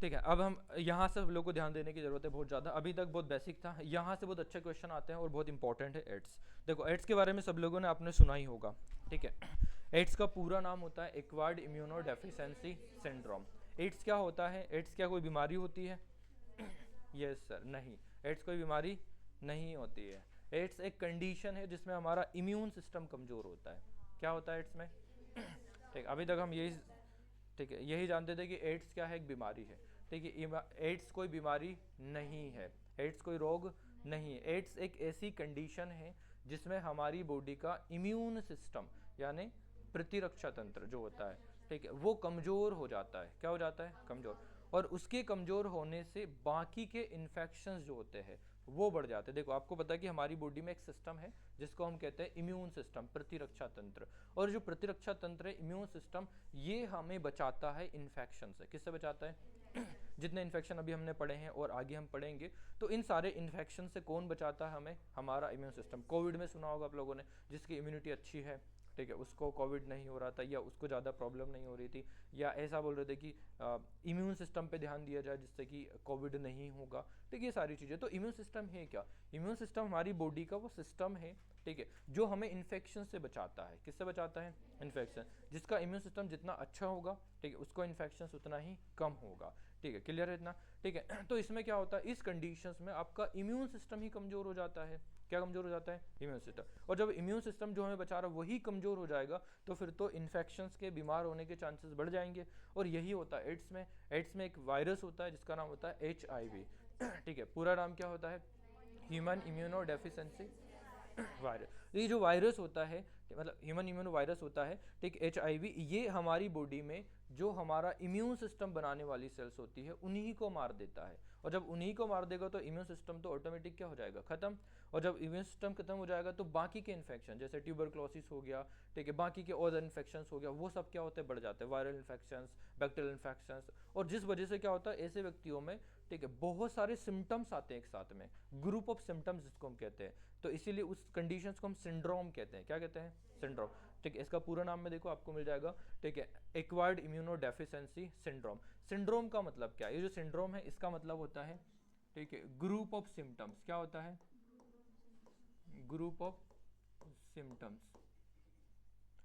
ठीक है, अब हम यहाँ से लोगों को ध्यान देने की जरूरत है बहुत ज़्यादा, अभी तक बहुत बेसिक था, यहाँ से बहुत अच्छे क्वेश्चन आते हैं और बहुत इंपॉर्टेंट है एड्स। देखो एड्स के बारे में सब लोगों ने आपने सुना ही होगा, ठीक है, एड्स का पूरा नाम होता है acquired immunodeficiency syndrome. AIDS क्या होता है, एड्स क्या कोई बीमारी होती है? यस सर, नहीं, एड्स कोई बीमारी नहीं होती है, एड्स एक कंडीशन है जिसमें हमारा इम्यून सिस्टम कमज़ोर होता है। क्या होता है एड्स में? ठीक, अभी तक हम यही, ठीक है, यही जानते थे कि एड्स क्या है, एक बीमारी है, ठीक है, एड्स कोई बीमारी नहीं है, एड्स कोई रोग नहीं है, एड्स एक ऐसी कंडीशन है जिसमें हमारी बॉडी का इम्यून सिस्टम यानी प्रतिरक्षा तंत्र जो होता है, ठीक है, वो कमज़ोर हो जाता है। क्या हो जाता है? कमज़ोर, और उसके कमज़ोर होने से बाकी के इन्फेक्शंस जो होते हैं वो बढ़ जाते हैं। देखो आपको पता है कि हमारी बॉडी में एक सिस्टम है जिसको हम कहते हैं इम्यून सिस्टम, प्रतिरक्षा तंत्र, और जो प्रतिरक्षा तंत्र है, इम्यून सिस्टम, ये हमें बचाता है इन्फेक्शन से। किससे बचाता है? जितने इन्फेक्शन अभी हमने पढ़े हैं और आगे हम पढ़ेंगे, तो इन सारे इन्फेक्शन से कौन बचाता है हमें? हमारा इम्यून सिस्टम। कोविड में सुना होगा आप लोगों ने, जिसकी इम्यूनिटी अच्छी है, ठीक है, उसको कोविड नहीं हो रहा था या उसको ज़्यादा प्रॉब्लम नहीं हो रही थी, या ऐसा बोल रहे थे कि इम्यून सिस्टम पे ध्यान दिया जाए जिससे कि कोविड नहीं होगा, ठीक है, ये सारी चीज़ें। तो इम्यून सिस्टम है क्या? इम्यून सिस्टम हमारी बॉडी का वो सिस्टम है, ठीक है, जो हमें इन्फेक्शन से बचाता है। किससे बचाता है? इन्फेक्शन। जिसका इम्यून सिस्टम जितना अच्छा होगा, ठीक है, उसको इन्फेक्शन उतना ही कम होगा, ठीक है, क्लियर है इतना? ठीक है, तो इसमें क्या होता है, इस कंडीशंस में आपका इम्यून सिस्टम ही कमज़ोर हो जाता है। क्या कमज़ोर हो जाता है? Immune system. और जब इम्यून सिस्टम जो हमें बचा रहा है वही कमज़ोर हो जाएगा, तो फिर तो इन्फेक्शंस के, बीमार होने के चांसेस बढ़ जाएंगे। और यही होता है एड्स में। एड्स में एक वायरस होता है जिसका नाम होता है HIV, ठीक है, पूरा नाम क्या होता है? Human immuno deficiency virus. ये जो वायरस होता है, मतलब ह्यूमन इम्यूनो वायरस होता है, ठीक, HIV, ये हमारी बॉडी में जो हमारा इम्यून सिस्टम बनाने वाली सेल्स होती है उन्हीं को मार देता है, और जब उन्हीं को मार देगा तो इम्यून सिस्टम तो ऑटोमेटिक क्या हो जाएगा, खत्म। और जब इम्यून सिस्टम खत्म हो जाएगा तो बाकी के इन्फेक्शन जैसे ट्यूबरक्लोसिस हो गया, ठीक है, बाकी के और इन्फेक्शंस हो गया, वो सब क्या होते हैं, बढ़ जाते हैं, वायरल इन्फेक्शंस, बैक्टीरियल इन्फेक्शंस, और जिस वजह से क्या होता है ऐसे व्यक्तियों में, ठीक है, बहुत सारे सिम्टम्स आते हैं एक साथ में, ग्रुप ऑफ सिम्टम्स जिसको हम कहते हैं, तो इसीलिए उस कंडीशंस को हम सिंड्रोम कहते हैं। क्या कहते हैं, सिंड्रोम, ठीक है। इसका पूरा नाम में देखो आपको मिल जाएगा, ठीक है, एक्वायर्ड इम्यूनोडेफिशिएंसी सिंड्रोम। सिंड्रोम का मतलब क्या है, ये जो सिंड्रोम है इसका मतलब होता है, ठीक है, ग्रुप ऑफ सिम्टम्स, क्या होता है, ग्रुप ऑफ सिम्टम्स,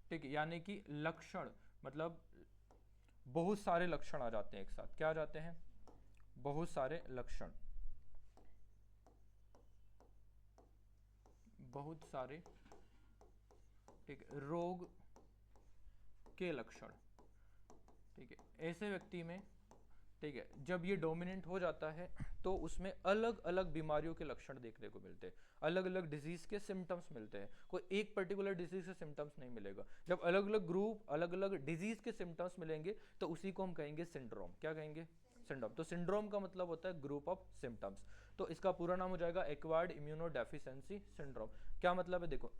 ठीक है, यानी कि लक्षण, मतलब बहुत सारे लक्षण आ जाते हैं एक साथ, क्या आ जाते हैं, बहुत सारे लक्षण, बहुत सारे, ठीक है, रोग के लक्षण, ठीक है, ऐसे व्यक्ति में, ठीक है, जब ये डोमिनेंट हो जाता है तो उसमें अलग अलग बीमारियों के लक्षण देखने को मिलते हैं, अलग अलग डिजीज के सिम्टम्स मिलते हैं, कोई एक पर्टिकुलर डिजीज के सिम्टम्स नहीं मिलेगा। जब अलग अलग ग्रुप अलग अलग डिजीज के सिम्टम्स मिलेंगे तो उसी को हम कहेंगे सिंड्रोम। क्या कहेंगे, सिंड्रोम। तो सिंड्रोम का मतलब होता है ग्रुप ऑफ सिम्टम्स। तो इसका पूरा नाम हो जाएगा एक्वायर्ड इम्यूनोडेफिशिएंसी सिंड्रोम। क्या मतलब है, देखो,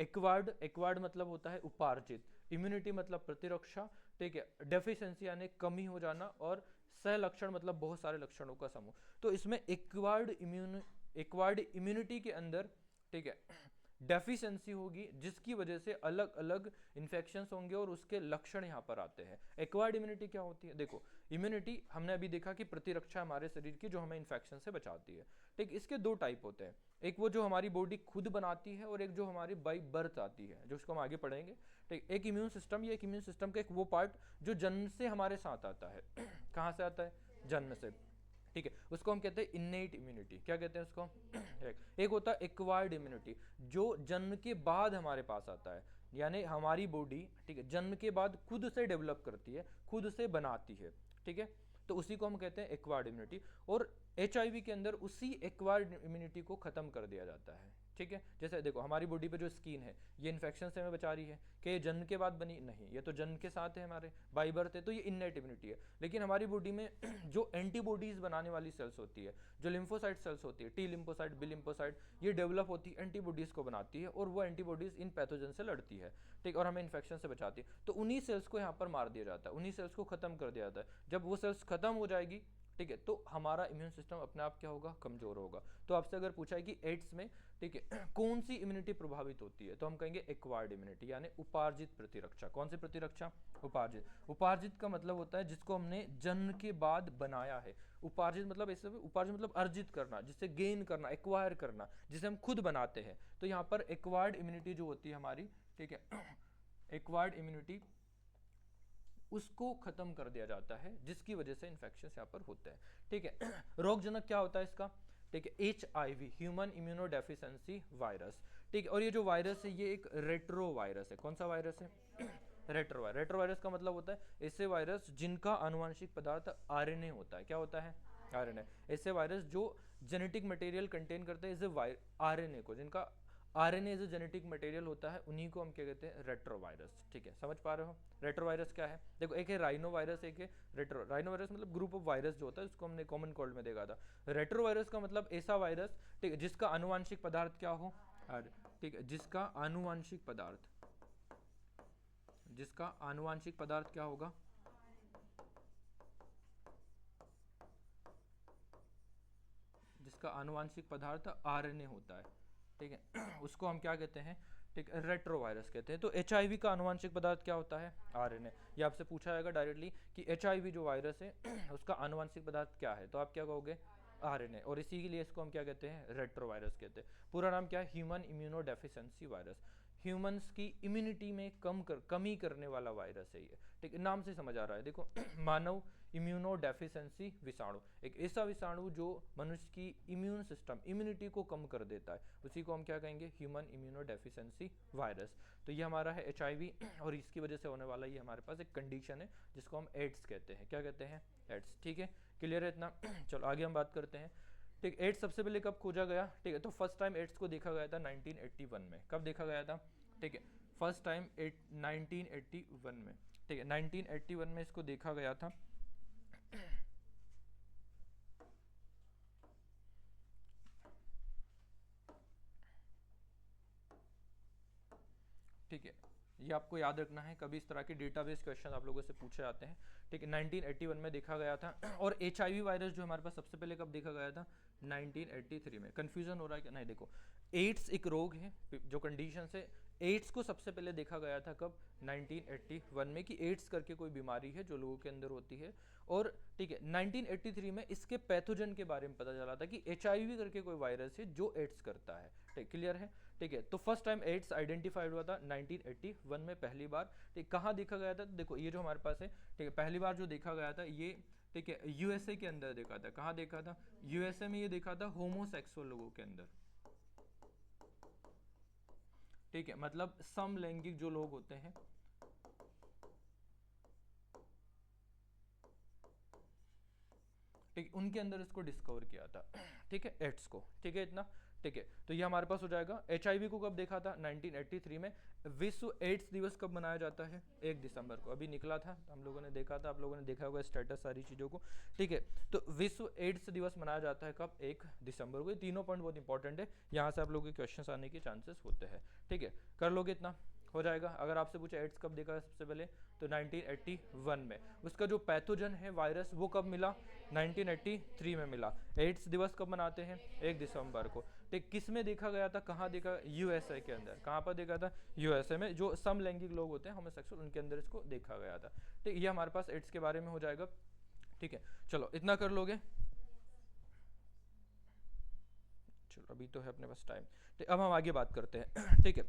एक्वायर्ड मतलब होता है उपार्जित, इम्यूनिटी मतलब प्रतिरक्षा, ठीक है, डेफिशिएंसी यानी कमी हो जाना, और सह लक्षण मतलब बहुत सारे लक्षणों का समूह। तो इसमें एक्वायर्ड इम्यूनिटी के अंदर, ठीक है, डेफिशिएंसी होगी जिसकी वजह से अलग अलग इन्फेक्शंस होंगे और उसके लक्षण यहाँ पर आते हैं। एक्वायर्ड इम्यूनिटी क्या होती है, देखो, इम्यूनिटी हमने अभी देखा कि प्रतिरक्षा हमारे शरीर की जो हमें इन्फेक्शन से बचाती है, ठीक। इसके दो टाइप होते हैं, एक वो जो हमारी बॉडी खुद बनाती है और एक जो हमारी बाई बर्थ आती है, जो उसको हम आगे पढ़ेंगे, ठीक। एक इम्यून सिस्टम, ये एक इम्यून सिस्टम का एक वो पार्ट जो जन्म से हमारे साथ आता है कहाँ से आता है, जन्म से, ठीक है, उसको हम कहते हैं इन्नेट इम्यूनिटी। क्या कहते हैं उसको एक होता है एक्वायर्ड इम्यूनिटी जो जन्म के बाद हमारे पास आता है, यानी हमारी बॉडी, ठीक है, जन्म के बाद खुद से डेवलप करती है, खुद से बनाती है, ठीक है, तो उसी को हम कहते हैं एक्वायर्ड इम्यूनिटी। और HIV के अंदर उसी एक्वायर्ड इम्यूनिटी को खत्म कर दिया जाता है, ठीक है। जैसे देखो हमारी बॉडी पे जो स्किन है ये इन्फेक्शन से हमें बचा रही है, कि ये जन्म के बाद बनी नहीं, ये तो जन्म के साथ है, हमारे बाई बर्थ है, तो ये इन्नेट इम्यूनिटी है। लेकिन हमारी बॉडी में जो एंटीबॉडीज बनाने वाली सेल्स होती है, जो लिम्फोसाइट सेल्स होती है, टी लिम्फोसाइट, बी लिम्फोसाइट, ये डेवलप होती है, एंटीबॉडीज को बनाती है, और वो एंटीबॉडीज इन पैथोजन से लड़ती है, ठीक, और हमें इन्फेक्शन से बचाती है। तो उन्हीं सेल्स को यहाँ पर मार दिया जाता है, उन्हीं सेल्स को खत्म कर दिया जाता है। जब वो सेल्स खत्म हो जाएगी, ठीक है, तो हमारा इम्यून सिस्टम अपने आप क्या होगा, कमजोर होगा। तो आपसे अगर पूछा है कि एड्स में, ठीक है, कौन सी इम्यूनिटी प्रभावित होती है, तो हम कहेंगे एक्वायर्ड इम्यूनिटी, यानी उपार्जित प्रतिरक्षा। कौन सी प्रतिरक्षा, उपार्जित। उपार्जित का मतलब होता है जिसको हमने जन्म के बाद बनाया है। उपार्जित मतलब ऐसे, उपार्जित मतलब अर्जित करना, जिससे गेन करना, एक्वायर करना, जिसे हम खुद बनाते हैं। तो यहाँ पर एक्वायर्ड इम्यूनिटी जो होती है हमारी, ठीक है, एक्वायर्ड इम्यूनिटी उसको खत्म कर दिया जाता है, जिसकी वजह से इन्फेक्शन यहाँ पर होते हैं, ठीक है। रोगजनक क्या होता है इसका, ठीक है, HIV, ह्यूमन इम्यूनोडेफिशिएंसी वायरस, ठीक है। और ये जो वायरस है ये एक रेट्रो वायरस है। कौन सा वायरस है, रेट्रो वायरस। रेट्रो वायरस का मतलब होता है ऐसे वायरस जिनका आनुवंशिक पदार्थ RNA होता है। क्या होता है, RNA। ऐसे वायरस जो जेनेटिक मटेरियल कंटेन करते हैं, इसे RNA को, जिनका RNA जो जेनेटिक मटेरियल होता है, उन्हीं को हम क्या कहते हैं, रेट्रोवायरस, ठीक है। समझ पा रहे हो रेट्रोवायरस क्या है, देखो, एक है राइनो वायरस, एक है राइनो वायरस, मतलब ग्रुप ऑफ वायरस जो होता है, उसको हमने कॉमन कोल्ड में देखा था। रेट्रोवायरस का मतलब ऐसा वायरस, ठीक है, जिसका आनुवांशिक पदार्थ क्या हो, ठीक है, जिसका आनुवांशिक पदार्थ, जिसका आनुवांशिक पदार्थ क्या होगा, जिसका आनुवांशिक पदार्थ RNA होता है, ठीक है, उसको हम क्या कहते हैं, ठीक है, रेट्रोवायरस कहते हैं। तो HIV का आनुवांशिक पदार्थ क्या होता है, RNA। ये आपसे पूछा जाएगा डायरेक्टली कि HIV जो वायरस है उसका आनुवांशिक पदार्थ क्या है, तो आप क्या कहोगे, RNA। और इसी के लिए इसको हम क्या कहते हैं, रेट्रोवायरस कहते हैं। पूरा नाम क्या है, ह्यूमन इम्यूनोडेफिशिएंसी वायरस। ह्यूमंस की इम्यूनिटी में कमी करने वाला वायरस है ये, ठीक है, नाम से समझ आ रहा है। देखो, मानव इम्यूनोडेफिशिएंसी विषाणु, एक ऐसा विषाणु जो मनुष्य की इम्यून सिस्टम, इम्यूनिटी को कम कर देता है, उसी को हम क्या कहेंगे, ह्यूमन इम्यूनोडेफिशिएंसी वायरस। तो ये हमारा है HIV, और इसकी वजह से होने वाला ये हमारे पास एक कंडीशन है जिसको हम एड्स कहते हैं। क्या कहते हैं, एड्स, ठीक है, क्लियर है इतना। चलो आगे हम बात करते हैं, ठीक, एड्स सबसे पहले कब खोजा गया? ठीक है, तो फर्स्ट टाइम एड्स को देखा गया था 1981 में। कब देखा गया था? ठीक है, फर्स्ट टाइम 1981 में। ठीक है, 1981 में इसको देखा गया था। ठीक है, ये आपको याद रखना है, कभी इस तरह के डेटाबेस क्वेश्चन आप लोगों से पूछे जाते हैं। ठीक है, 1981 में देखा गया था। और HIV वायरस जो हमारे पास सबसे पहले कब देखा गया था? 1983 में। कंफ्यूजन हो रहा है क्या? नहीं, देखो, एड्स एक रोग है, जो कंडीशन है, एड्स को सबसे पहले देखा गया था कब? 1981 में, कि एड्स करके कोई बीमारी है जो लोगों के अंदर होती है। और ठीक है, 1983 में इसके पैथोजन के बारे में पता चला था कि HIV करके कोई वायरस है जो एड्स करता है। ठीक, क्लियर है? ठीक है, तो फर्स्ट टाइम एड्स आइडेंटिफाइड हुआ था 1981 में पहली बार। ठीक, कहाँ देखा गया था? देखो, ये जो हमारे पास है, ठीक है, पहली बार जो देखा गया था ये, ठीक है, USA के अंदर देखा था। कहाँ देखा था? USA में ये देखा था होमोसेक्सुअल लोगों के अंदर। ठीक है, मतलब समलैंगिक जो लोग होते हैं, ठीक, उनके अंदर इसको डिस्कवर किया था। ठीक है, एड्स को। ठीक है, इतना ठीक है, तो ये हमारे पास हो जाएगा। HIV को कब देखा था? 1983 में। विश्व एड्स दिवस कब मनाया जाता है? 1 दिसंबर को। अभी निकला था, हम लोगों ने देखा था, आप लोगों ने देखा होगा स्टेटस सारी चीज़ों को। ठीक है, तो विश्व एड्स दिवस मनाया जाता है कब? 1 दिसंबर को। ये तीनों पॉइंट बहुत इंपॉर्टेंट है, यहाँ से आप लोगों के क्वेश्चन आने के चांसेस होते हैं। ठीक है, कर लोगे इतना? हो जाएगा। अगर आपसे पूछे एड्स कब देखा सबसे पहले, तो 1981 में। उसका जो पैथोजन है वायरस, वो कब मिला? 1983 में मिला। एड्स दिवस कब मनाते हैं? 1 दिसंबर को। ठीक, किस में देखा गया था? कहाँ देखा? USA के अंदर। कहाँ पर देखा था? USA में। जो समलैंगिक लोग होते हैं, होमोसेक्सुअल, उनके अंदर इसको देखा गया था। ठीक, ये हमारे पास एड्स के बारे में हो जाएगा। ठीक है, चलो इतना कर लोगे? चलो, अभी तो है अपने पास टाइम। ठीक, अब हम आगे बात करते हैं। ठीक है,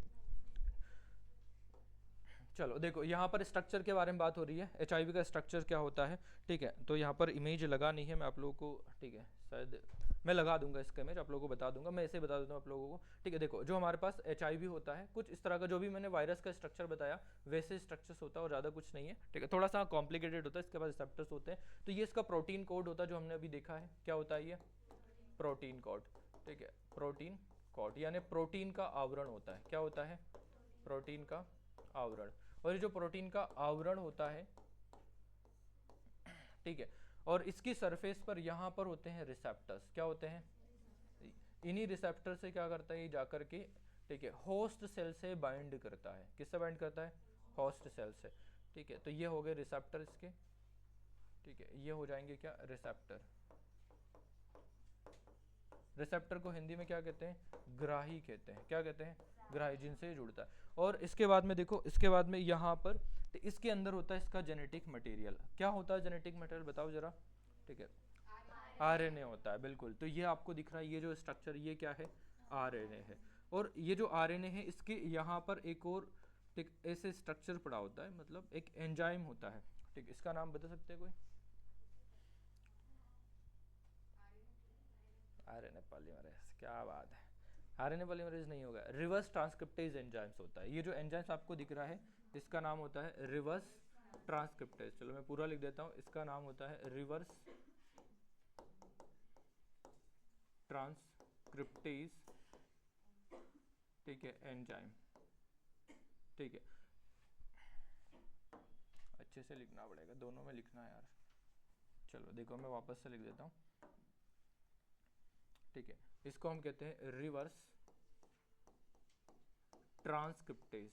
चलो देखो, यहाँ पर स्ट्रक्चर के बारे में बात हो रही है। HIV का स्ट्रक्चर क्या होता है? ठीक है, तो यहाँ पर इमेज लगा नहीं है, मैं आप लोगों को, ठीक है, शायद मैं लगा दूंगा इसका इमेज, आप लोगों को बता दूंगा। मैं ऐसे बता देता हूँ आप लोगों को। ठीक है, देखो, जो हमारे पास HIV होता है, कुछ इस तरह का, जो भी मैंने वायरस का स्ट्रक्चर बताया वैसे स्ट्रक्चर्स होता है, और ज़्यादा कुछ नहीं है। ठीक है, थोड़ा सा कॉम्प्लिकेटेड होता है, इसके बाद रिसेप्टर्स होते हैं। तो ये इसका प्रोटीन कोड होता है, जो हमने अभी देखा है। क्या होता है ये? Protein code. ठीक है, प्रोटीन कोड, यानी प्रोटीन का आवरण होता है। क्या होता है? प्रोटीन का आवरण। और ये जो प्रोटीन का आवरण होता है, ठीक है, और इसकी सरफेस पर यहाँ पर होते हैं रिसेप्टर्स। क्या होते हैं? इन्हीं रिसेप्टर से क्या करता है ये जाकर के, ठीक है, होस्ट सेल से बाइंड करता है। किससे बाइंड करता है? होस्ट सेल से। ठीक है, तो ये हो गए रिसेप्टर इसके। ठीक है, ये हो जाएंगे क्या? रिसेप्टर। रिसेप्टर को हिंदी में क्या कहते हैं? ग्राही कहते हैं। क्या कहते हैं? ग्राही, जिनसे ये जुड़ता है। और इसके बाद में देखो, इसके बाद में यहाँ पर इसके अंदर होता है इसका जेनेटिक मटेरियल। क्या होता है जेनेटिक मटेरियल? बताओ जरा। ठीक है, RNA होता है, बिल्कुल। तो ये आपको दिख रहा है, ये जो स्ट्रक्चर, ये क्या है? RNA है। और ये जो RNA है, इसके यहाँ पर एक और, ठीक, ऐसे स्ट्रक्चर पड़ा होता है, मतलब एक एंजाइम होता है। ठीक, इसका नाम बता सकते हैं कोई? RNA पॉलीमरेज, क्या बात है। RNA पॉलीमरेज नहीं होगा, रिवर्स ट्रांसक्रिप्टेज एंजाइम्स होता है। ये जो एंजाइम्स आपको दिख रहा है, इसका नाम होता है रिवर्स ट्रांसक्रिप्टेज। चलो मैं पूरा लिख देता हूँ, इसका नाम होता है रिवर्स ट्रांसक्रिप्टेज। ठीक है, एंजाइम। ठीक है, अच्छे से लिखना पड़ेगा, दोनों में लिखना है यार। चलो देखो, मैं वापस से लिख देता हूँ। ठीक है, इसको हम कहते हैं रिवर्स ट्रांसक्रिप्टेज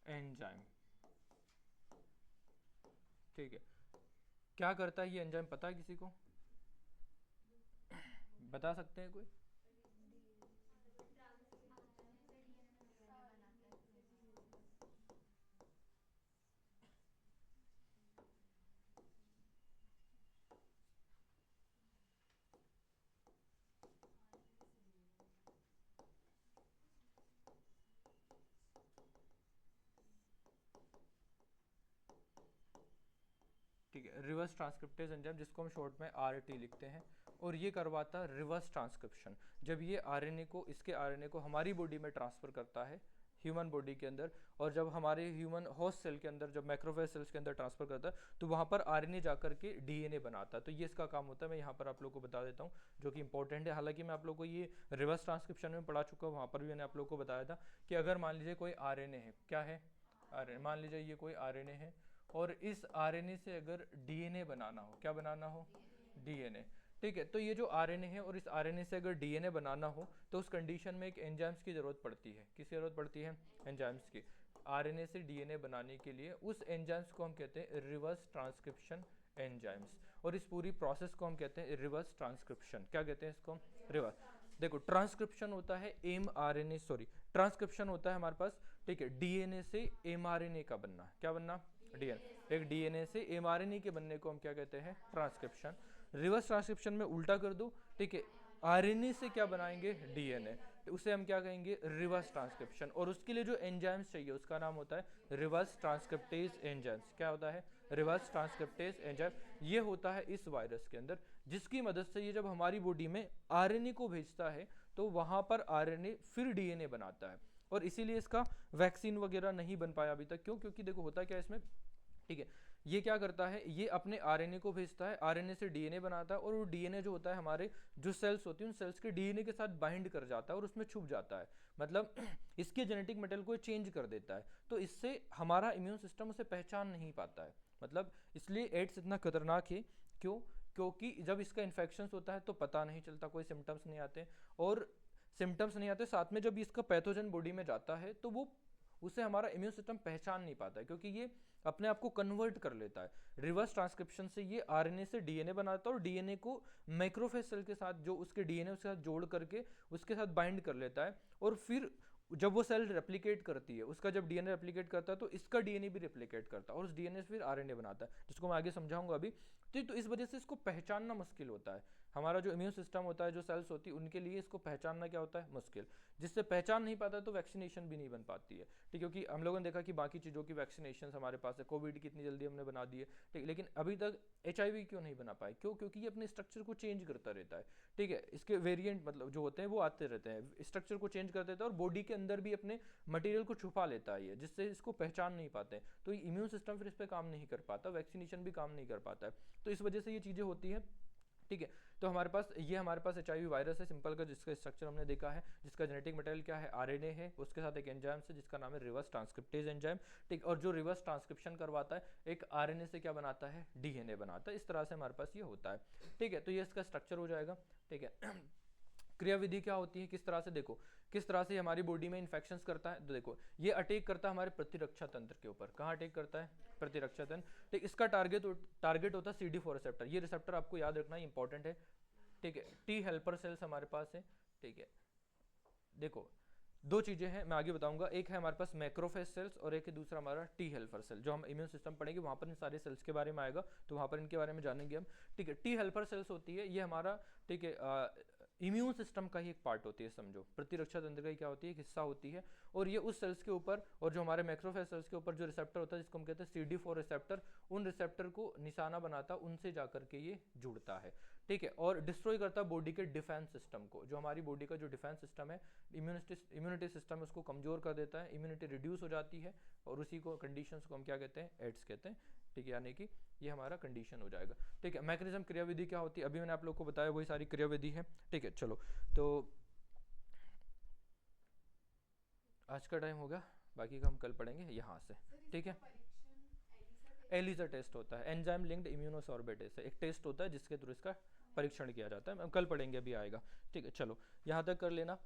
एंजाइम। ठीक है, क्या करता है ये एंजाइम? पता है किसी को? बता सकते हैं कोई? ठीक है, रिवर्स ट्रांसक्रिप्टेज एंजाइम, जिसको हम शॉर्ट में RT लिखते हैं। और ये करवाता है रिवर्स ट्रांसक्रिप्शन। जब ये RNA को, इसके RNA को हमारी बॉडी में ट्रांसफर करता है, ह्यूमन बॉडी के अंदर, और जब हमारे ह्यूमन होस्ट सेल के अंदर जब मैक्रोफेज सेल्स के अंदर ट्रांसफर करता है तो वहाँ पर आरएनए जाकर के डीएनए बनाता है। तो ये इसका काम होता है, मैं यहाँ पर आप लोग को बता देता हूँ, जो कि इंपॉर्टेंट है। हालांकि मैं आप लोग को ये रिवर्स ट्रांसक्रिप्शन में पढ़ा चुका हूँ, वहाँ पर भी मैंने आप लोग को बताया था कि अगर मान लीजिए कोई आरएनए है, क्या है आरएनए, मान लीजिए ये कोई आरएनए है और इस आरएनए से अगर डीएनए बनाना हो, क्या बनाना हो, डीएनए, ठीक है। तो ये जो आरएनए है और इस आरएनए से अगर डीएनए बनाना हो तो उस कंडीशन में एक एंजाइम्स की जरूरत पड़ती है। किसकी जरूरत पड़ती है, एंजाइम्स की। आरएनए से डीएनए बनाने के लिए उस एंजाइम्स को हम कहते हैं रिवर्स ट्रांसक्रिप्शन एंजाइम्स, और इस पूरी प्रोसेस को हम कहते हैं रिवर्स ट्रांसक्रिप्शन। क्या कहते हैं इसको, रिवर्स। देखो ट्रांसक्रिप्शन होता है ट्रांसक्रिप्शन होता है हमारे पास, ठीक है, डीएनए से एमआरएनए का बनना। क्या बनना, डीएनए। एक डीएनए से एमआरएनए के बनने को हम क्या कहते हैं, ट्रांसक्रिप्शन। रिवर्स ट्रांसक्रिप्शन में उल्टा कर दो, ठीक है, आरएनए से क्या बनाएंगे, डीएनए, उसे हम क्या कहेंगे, रिवर्स ट्रांसक्रिप्शन। और उसके लिए जो एंजाइम्स चाहिए उसका नाम होता है रिवर्स ट्रांसक्रिप्टेज एंजाइम्स। क्या होता है, रिवर्स ट्रांसक्रिप्टेज एंजाइम। ये होता है इस वायरस के अंदर, जिसकी मदद से ये जब हमारी बॉडी में आरएनए को भेजता है तो वहां पर आरएनए फिर डीएनए बनाता है। और इसीलिए इसका वैक्सीन वगैरह नहीं बन पाया अभी तक। क्यों, क्योंकि देखो होता क्या है इसमें, ठीक है, ये क्या करता है, ये अपने आरएनए को भेजता है, आरएनए से डीएनए बनाता है, और वो डीएनए जो होता है हमारे जो सेल्स होती है उन सेल्स के डीएनए के साथ बाइंड कर जाता है और उसमें छुप जाता है। मतलब इसके जेनेटिक मटेरियल को चेंज कर देता है। तो इससे हमारा इम्यून सिस्टम उसे पहचान नहीं पाता है। मतलब इसलिए एड्स इतना खतरनाक है। क्यों, क्योंकि जब इसका इन्फेक्शन होता है तो पता नहीं चलता, कोई सिम्टम्स नहीं आते, और सिम्टम्स नहीं आते, साथ में जब इसका पैथोजन बॉडी में जाता है तो वो उसे हमारा इम्यून सिस्टम पहचान नहीं पाता है, क्योंकि ये अपने आप को कन्वर्ट कर लेता है। रिवर्स ट्रांसक्रिप्शन से ये आरएनए से डीएनए बनाता है और डीएनए को मैक्रोफेज सेल के साथ जो उसके डीएनए उसके साथ जोड़ करके उसके साथ बाइंड कर लेता है, और फिर जब वो सेल रेप्लिकेट करती है, उसका जब डीएनए रेप्लिकेट करता है तो इसका डीएनए भी रेप्लिकेट करता है और उस डीएनए से फिर आरएनए बनाता है, जिसको मैं आगे समझाऊंगा अभी। तो इस वजह से इसको पहचानना मुश्किल होता है। हमारा जो इम्यून सिस्टम होता है, जो सेल्स होती है, उनके लिए इसको पहचानना क्या होता है, मुश्किल। जिससे पहचान नहीं पाता तो वैक्सीनेशन भी नहीं बन पाती है, ठीक, क्योंकि हम लोगों ने देखा कि बाकी चीज़ों की वैक्सीनेशन हमारे पास है, कोविड की इतनी जल्दी हमने बना दी है, ठीक, लेकिन अभी तक HIV क्यों नहीं बना पाए, क्यों, क्योंकि ये अपने स्ट्रक्चर को चेंज करता रहता है, ठीक है। इसके वेरिएंट मतलब जो होते हैं वो आते रहते हैं, स्ट्रक्चर को चेंज कर देता है और बॉडी के अंदर भी अपने मटेरियल को छुपा लेता है ये, जिससे इसको पहचान नहीं पाते हैं। तो इम्यून सिस्टम फिर इस पर काम नहीं कर पाता, वैक्सीनेशन भी काम नहीं कर पाता है। तो इस वजह से ये चीज़ें होती हैं, ठीक है। तो हमारे पास HIV वायरस है सिंपल का, जिसका स्ट्रक्चर हमने देखा है, जिसका जेनेटिक मटेरियल क्या है, आरएनए है, उसके साथ एक एंजाइम है जिसका नाम है रिवर्स ट्रांसक्रिप्टेज एंजाइम, ठीक। और जो रिवर्स ट्रांसक्रिप्शन करवाता है एक आरएनए से क्या बनाता है, डीएनए बनाता है। इस तरह से हमारे पास ये होता है, ठीक है। तो ये इसका स्ट्रक्चर हो जाएगा, ठीक है। क्रियाविधि क्या होती है, किस तरह से, देखो किस तरह से हमारी बॉडी में इन्फेक्शंस करता है। तो देखो ये अटैक करता है हमारे प्रतिरक्षा तंत्र के ऊपर। कहाँ अटैक करता है, प्रतिरक्षा तंत्र, ठीक। इसका टारगेट होता है CD4 रिसेप्टर। ये रिसेप्टर आपको याद रखना इंपॉर्टेंट है, ठीक है। टी हेल्पर सेल्स हमारे पास है, ठीक है। देखो दो चीजें हैं, मैं आगे बताऊंगा, एक है हमारे पास मैक्रोफेज सेल्स और एक है दूसरा हमारा टी हेल्पर सेल। जो हम इम्यून सिस्टम पढ़ेंगे वहां पर इन सारे सेल्स के बारे में आएगा, तो वहां पर इनके बारे में जानेंगे हम, ठीक है। टी हेल्पर सेल्स होती है, ये हमारा, ठीक है, इम्यून सिस्टम का ही एक पार्ट होती है, समझो प्रतिरक्षा तंत्र का ही क्या होती है, एक हिस्सा होती है। और ये उस सेल्स के ऊपर, और जो हमारे मैक्रोफेज सेल्स के ऊपर जो रिसेप्टर होता है जिसको हम कहते हैं CD4 रिसेप्टर, उन रिसेप्टर को निशाना बनाता है, उनसे जाकर के ये जुड़ता है, ठीक है। और डिस्ट्रॉय करता है बॉडी के डिफेंस सिस्टम को। जो हमारी बॉडी का जो डिफेंस सिस्टम है, इम्यूनिटी सिस्टम है, उसको कमजोर कर देता है, इम्यूनिटी रिड्यूस हो जाती है, और उसी को कंडीशंस को हम क्या कहते हैं, एड्स कहते हैं, ठीक है। यानी कि ये हमारा कंडीशन हो जाएगा, ठीक है। मैकेनिज्म, क्रियाविधि क्या होती है, अभी मैंने आप लोग को बताया वही सारी क्रियाविधि है, ठीक है। चलो तो आज का टाइम होगा, बाकी का हम कल पढ़ेंगे यहाँ से, ठीक है। एलिसा टेस्ट होता है, एंजाइम लिंक्ड इम्यूनोसॉर्बेटेस है, एक टेस्ट होता है जिसके थ्रू इसका परीक्षण किया जाता है, हम कल पढ़ेंगे, अभी आएगा, ठीक है। चलो यहाँ तक कर लेना।